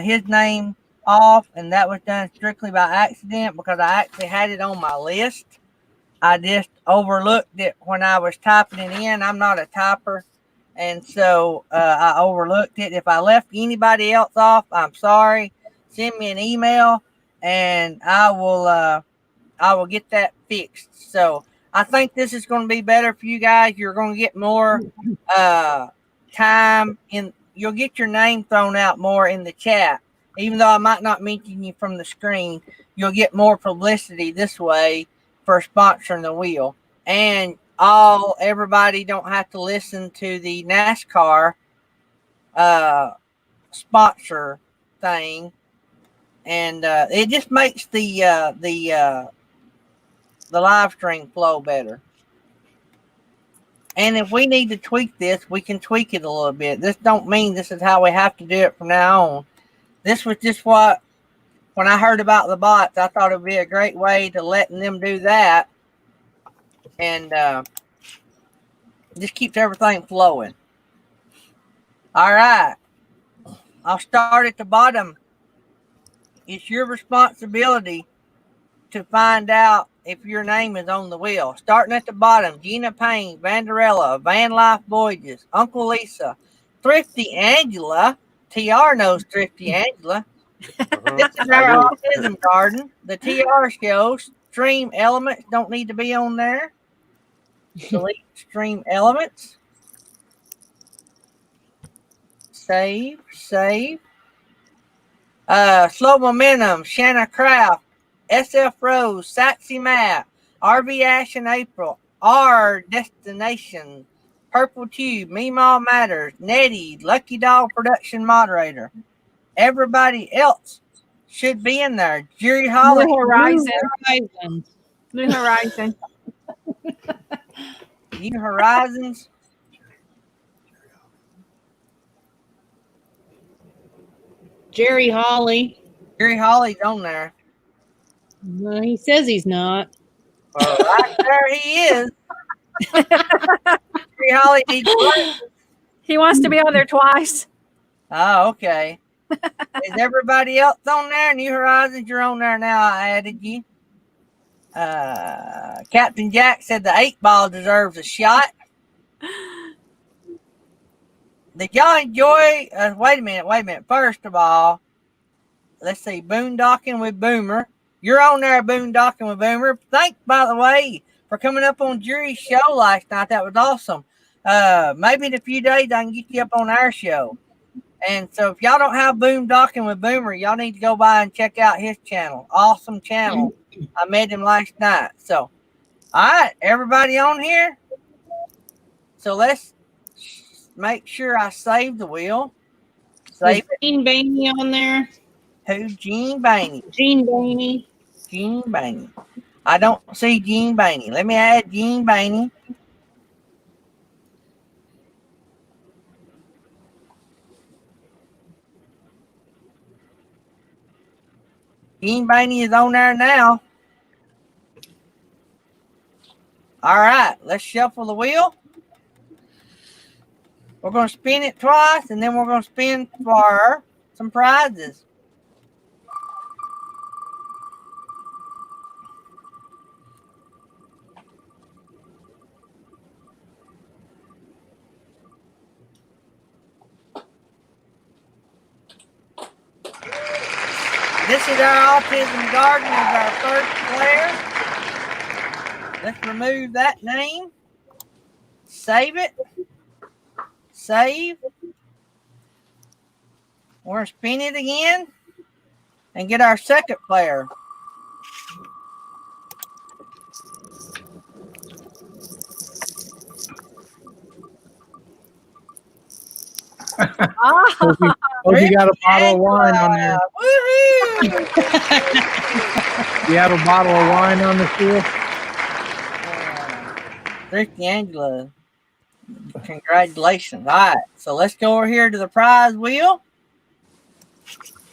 A: his name off, and that was done strictly by accident because I actually had it on my list. I just overlooked it when I was typing it in. I'm not a typer, and so I overlooked it. If I left anybody else off, I'm sorry. Send me an email, and I will get that fixed. So I think this is going to be better for you guys. You're going to get more time in. You'll get your name thrown out more in the chat. Even though I might not mention you from the screen, you'll get more publicity this way for sponsoring the wheel. And everybody don't have to listen to the NASCAR sponsor thing. And it just makes the live stream flow better. And if we need to tweak this, we can tweak it a little bit. This don't mean this is how we have to do it from now on. This was just when I heard about the bots, I thought it would be a great way to letting them do that. And just keeps everything flowing. All right. I'll start at the bottom. It's your responsibility to find out if your name is on the wheel. Starting at the bottom, Gina Payne, Vanderella, Van Life Voyages, Uncle Lisa, Thrifty Angela. TR knows Thrifty Angela. This is our autism garden. The TR show, Stream Elements don't need to be on there. Delete Stream Elements. Save. Slow Momentum, Shanna Craft, SF Rose, Saxy Matt, RV Ash and April, R Destination, Purple Tube, Meemaw Matters, Nettie, Lucky Dog Production Moderator. Everybody else should be in there. Jerry Holly.
B: New Horizon.
D: Horizons.
B: New Horizon.
A: New Horizons.
D: Jerry Holly.
A: Jerry Holly's on there.
D: No, he says he's not.
A: Well, right there he is. Jerry Holly needs work.
B: He wants to be on there twice.
A: Oh, okay. Is everybody else on there? New Horizons, you're on there now. I added you. Captain Jack said the 8-ball deserves a shot. Did y'all enjoy? Wait a minute. First of all, let's see. Boondocking with Boomer. You're on there, Boondocking with Boomer. Thanks, by the way, for coming up on Jerry's show last night. That was awesome. Maybe in a few days I can get you up on our show. And so if y'all don't have Boondocking with Boomer, y'all need to go by and check out his channel. Awesome channel. I met him last night. So, all right, everybody on here. So let's make sure I save the wheel. Save
D: Is Gene Bainey on there?
A: Who? Gene Bainey.
D: Gene Bainey.
A: Gene Bainey. I don't see Gene Bainey. Let me add Gene Bainey. Gene Bainey is on there now. All right, let's shuffle the wheel. We're going to spin it twice, and then we're going to spin for some prizes. This is our Autism Garden as our first player. Let's remove that name. Save it. Save. We're going to spin it again and get our second player.
C: Hope you got a bottle of wine on there.
A: Woohoo!
C: You have a bottle of wine on the field?
A: Thrifty Angela. Congratulations. All right. So let's go over here to the prize wheel.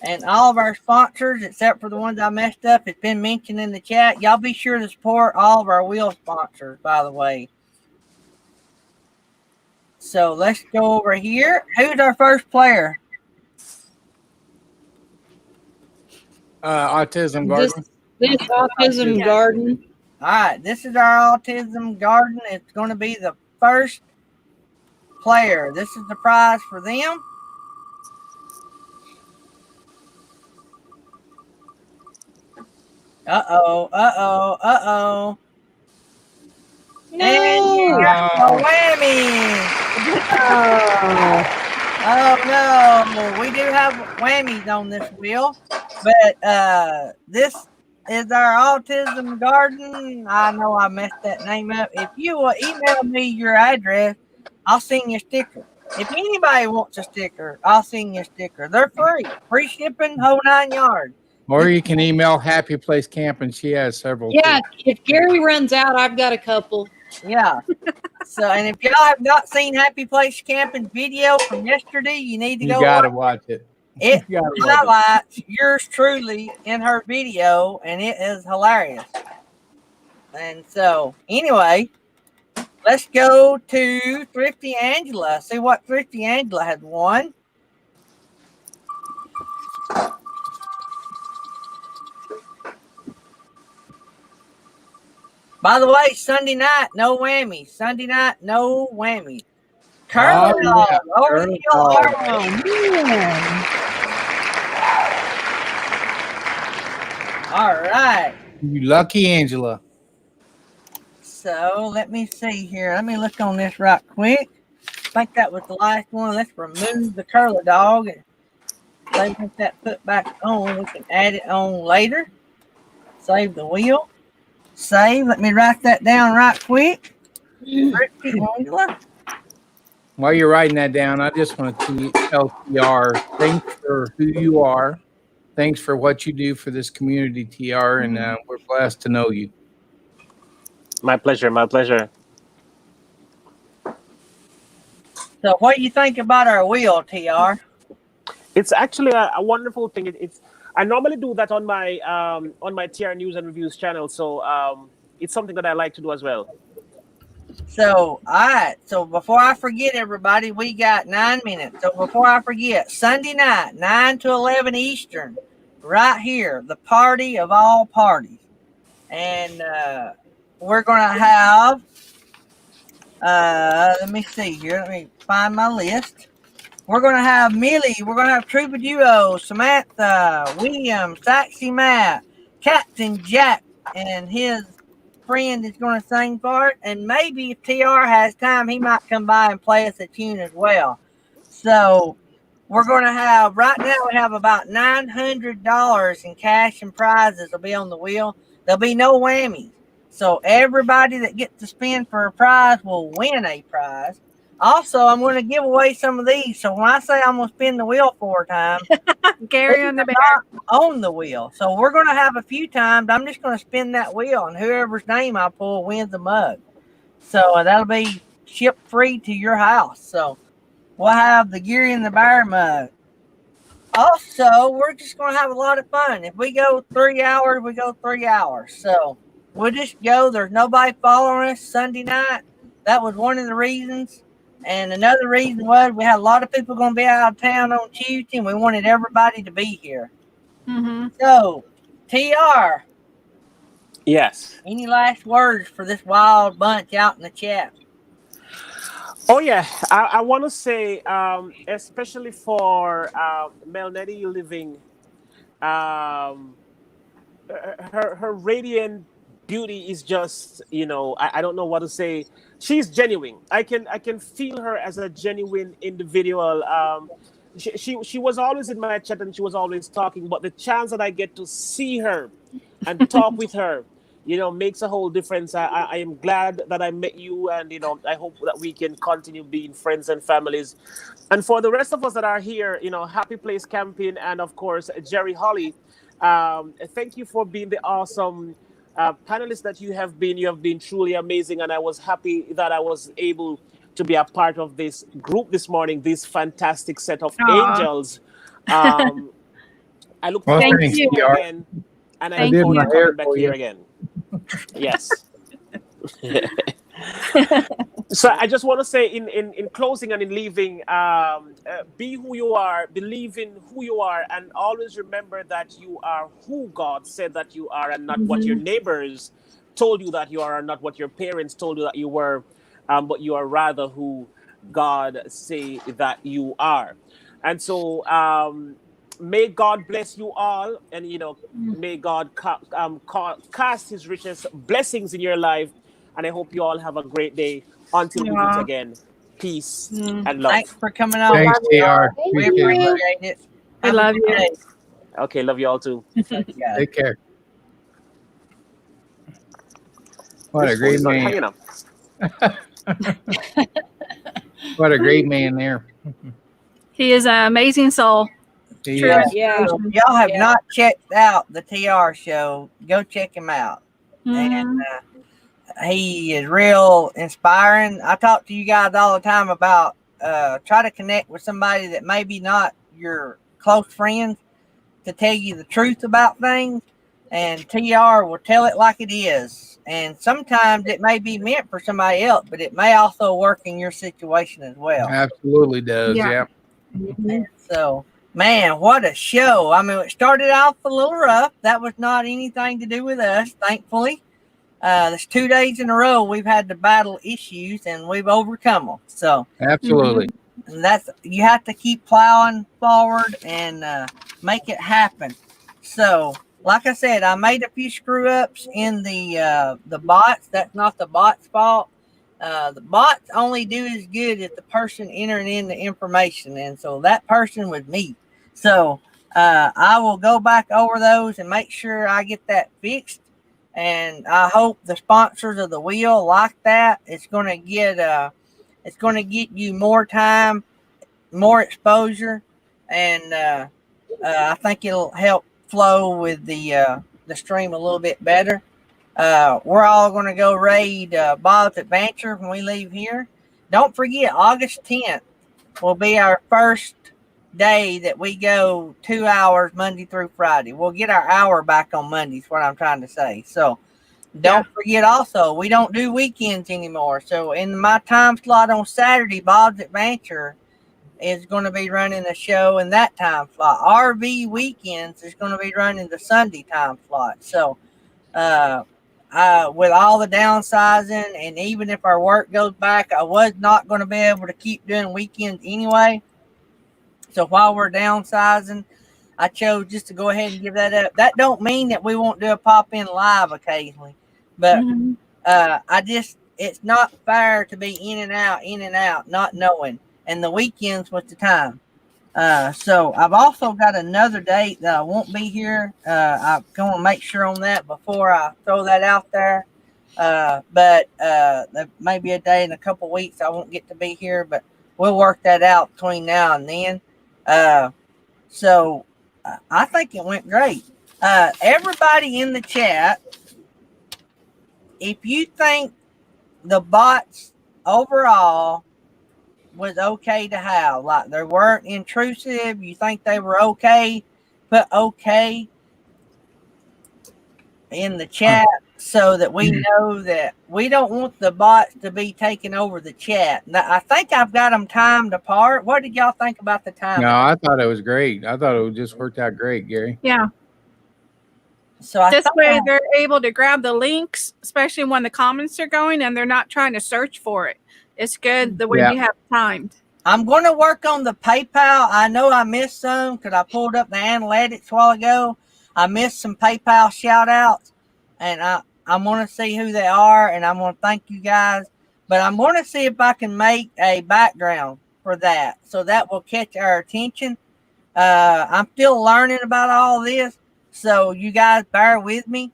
A: And all of our sponsors, except for the ones I messed up, it's been mentioned in the chat. Y'all be sure to support all of our wheel sponsors, by the way. So let's go over here. Who's our first player?
C: Autism Garden.
D: This Autism Garden.
A: All right. This is our Autism Garden. It's going to be the first player. This is the prize for them. Uh-oh.
D: No.
A: And you got a whammy. Oh, no. We do have whammies on this wheel. But this is our Autism Garden. I know I messed that name up. If you will email me your address, I'll send you a sticker. If anybody wants a sticker, I'll send you a sticker. They're free. Free shipping, whole 9 yards.
C: Or you can email Happy Place Camping. She has several.
D: Yeah,
C: too.
D: if Gary runs out, I've got a couple.
A: Yeah. So, and if y'all have not seen Happy Place Camping video from yesterday, you need to
C: You
A: go
C: gotta watch it.
A: It
C: You gotta watch it.
A: highlights yours truly in her video, and it is hilarious. And so, anyway, let's go to Thrifty Angela. See what Thrifty Angela has won. By the way, Sunday night, no whammy. Sunday night, no whammy. Curly Dog, over the hill, Arnold. All right.
C: You lucky Angela.
A: So let me see here. Let me look on this right quick. I think that was the last one. Let's remove the curly dog. They want that put back on. We can add it on later. Save the wheel. Save. Let me write that down right quick. Christy Angela.
C: While you're writing that down, I just want to tell TR, thanks for who you are. Thanks for what you do for this community, TR, and we're blessed to know you.
E: My pleasure. My pleasure.
A: So, what do you think about our wheel, TR?
E: It's actually a wonderful thing. It's I normally do that on my TR News and Reviews channel, so it's something that I like to do as well.
A: So, all right. So, before I forget, everybody, we got 9 minutes. So, before I forget, Sunday night, 9 to 11 Eastern, right here, the party of all parties. And we're going to have, let me see here. Let me find my list. We're going to have Millie. We're going to have Trooper Duo, Samantha, William, Saxy Matt, Captain Jack, and his friend is going to sing for it. And maybe if TR has time, he might come by and play us a tune as well. So we're going to have, right now, we have about $900 in cash and prizes will be on the wheel. There'll be no whammies. So everybody that gets to spin for a prize will win a prize. Also, I'm going to give away some of these. So when I say I'm going to spin the wheel 4 times,
B: Gary on the bear.
A: on the wheel. So we're going to have a few times. I'm just going to spin that wheel, and whoever's name I pull wins a mug. So that'll be shipped free to your house. So we'll have the Gary and the Bear mug. Also, we're just going to have a lot of fun. If we go 3 hours, we go 3 hours. So we'll just go. There's nobody following us Sunday night. That was one of the reasons. And another reason was we had a lot of people going to be out of town on Tuesday, and we wanted everybody to be here.
B: Mm-hmm.
A: So, TR.
E: Yes.
A: Any last words for this wild bunch out in the chat?
E: Oh yeah, I want to say, especially for Melnety living, her radiant beauty is just, I don't know what to say. She's genuine. I can feel her as a genuine individual. She was always in my chat and she was always talking, but the chance that I get to see her and talk with her, makes a whole difference. I am glad that I met you, and I hope that we can continue being friends and families. And for the rest of us that are here, Happy Place Camping, and of course Jerry Holly, thank you for being the awesome panelists that you have been. You have been truly amazing, and I was happy that I was able to be a part of this group this morning, this fantastic set of angels. I look forward to seeing you again, and I look forward to coming back here again. Yes. So I just want to say in closing and in leaving, be who you are, believe in who you are, and always remember that you are who God said that you are, and not what your neighbors told you that you are, and not what your parents told you that you were, but you are rather who God say that you are. And so may God bless you all, and may God cast his richest blessings in your life. And I hope you all have a great day. Until we meet again, peace and love.
A: Thanks for coming on.
C: Thanks, TR.
A: We appreciate it.
B: I love you.
A: Day.
E: Okay, love you all too.
C: Take care. What a great man. What a great man there.
B: He is an amazing soul.
A: Yeah. If y'all have not checked out the TR show, go check him out. And he is real inspiring. I talk to you guys all the time about try to connect with somebody that maybe not your close friends to tell you the truth about things. And TR will tell it like it is. And sometimes it may be meant for somebody else, but it may also work in your situation as well.
C: Absolutely does, yeah.
A: And so, man, what a show. I mean, it started off a little rough. That was not anything to do with us, thankfully. There's 2 days in a row we've had to battle issues, and we've overcome them. So
C: absolutely,
A: and you have to keep plowing forward and make it happen. So, like I said, I made a few screw ups in the bots. That's not the bot's fault. The bots only do as good as the person entering in the information, and so that person was me. So I will go back over those and make sure I get that fixed. And I hope the sponsors of the wheel like that. It's gonna get you more time, more exposure, and I think it'll help flow with the stream a little bit better. We're all going to go raid Bob's Adventure when we leave here. Don't forget, August 10th will be our first day that we go 2 hours Monday through Friday. We'll get our hour back on Mondays, what I'm trying to say. So don't forget also, we don't do weekends anymore. So in my time slot on Saturday, Bob's Adventure is going to be running the show in that time slot. RV Weekends is going to be running the Sunday time slot. So with all the downsizing, and even if our work goes back, I was not going to be able to keep doing weekends anyway. So while we're downsizing, I chose just to go ahead and give that up. That don't mean that we won't do a pop-in live occasionally, but it's not fair to be in and out, not knowing. And the weekends was the time. So I've also got another date that I won't be here. I'm going to make sure on that before I throw that out there. But there may be a day in a couple weeks I won't get to be here, but we'll work that out between now and then. So I think it went great. Everybody in the chat, if you think the bots overall was okay to have, like they weren't intrusive, you think they were okay, put okay in the chat so that we know that we don't want the bots to be taking over the chat. Now, I think I've got them timed apart. What did y'all think about the time?
C: No, I thought it was great. I thought it just worked out great, Gary.
B: Yeah.
A: So
B: this way they're able to grab the links, especially when the comments are going and they're not trying to search for it. It's good the way you have timed.
A: I'm going to work on the PayPal. I know I missed some because I pulled up the analytics a while ago. I missed some PayPal shout outs, and I'm going to see who they are, and I'm going to thank you guys. But I'm going to see if I can make a background for that, so that will catch our attention. I'm still learning about all this, so you guys bear with me.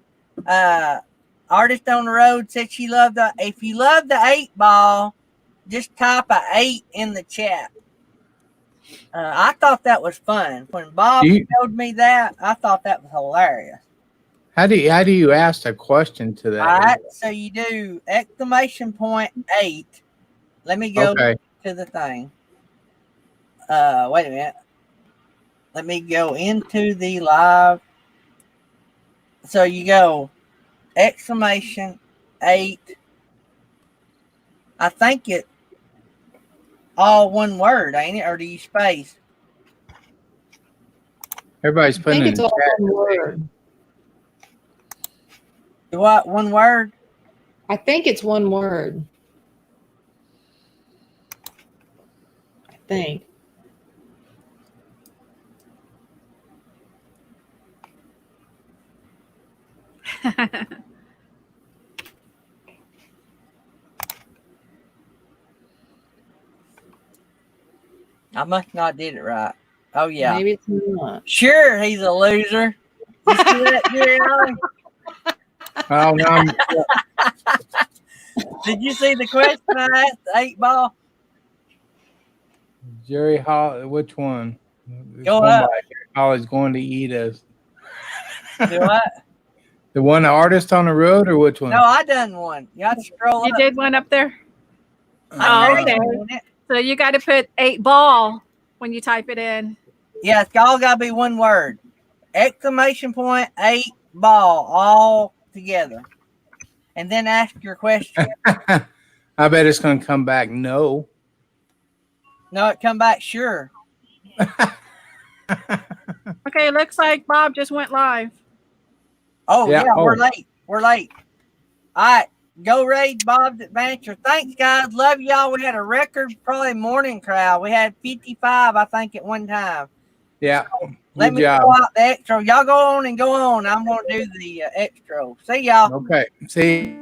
A: Artist on the Road said she loved if you love the 8-ball, just type a 8 in the chat. I thought that was fun. When Bob showed me that, I thought that was hilarious.
C: How do you ask a question to that?
A: All right, so you do exclamation point 8. Let me go to the thing. Wait a minute. Let me go into the live. So you go exclamation 8. I think it all one word, ain't it? Or do you space?
C: Everybody's putting it in
D: all
C: chat.
D: one word.
A: What, one word?
D: I think it's one word. I think.
A: I must not did it right. Oh yeah.
D: Maybe it's not.
A: Sure, he's a loser. You see that, Jerry?
C: Oh, no,
A: Did you see the question I asked? The 8-ball.
C: Jerry Hall, which one?
A: Go up.
C: Jerry Hall is going to eat us.
A: Do what?
C: The one, the Artist on the Road, or which one?
A: No, I done one. You got to scroll up.
B: You did one up there?
A: Oh,
B: okay. So you got to put 8-ball when you type it in.
A: Yeah, it's all got to be one word. Exclamation point 8-ball, all together. And then ask your question.
C: I bet it's going to come back no.
A: No, it come back sure.
B: Okay, looks like Bob just went live.
A: Oh, yeah, we're late. We're late. All right, go raid Bob's Adventure. Thanks, guys. Love y'all. We had a record, probably morning crowd. We had 55, I think, at one time.
C: Yeah.
A: So let me go out the extra. Y'all go on and go on. I'm going to do the extra. See y'all.
C: Okay. See.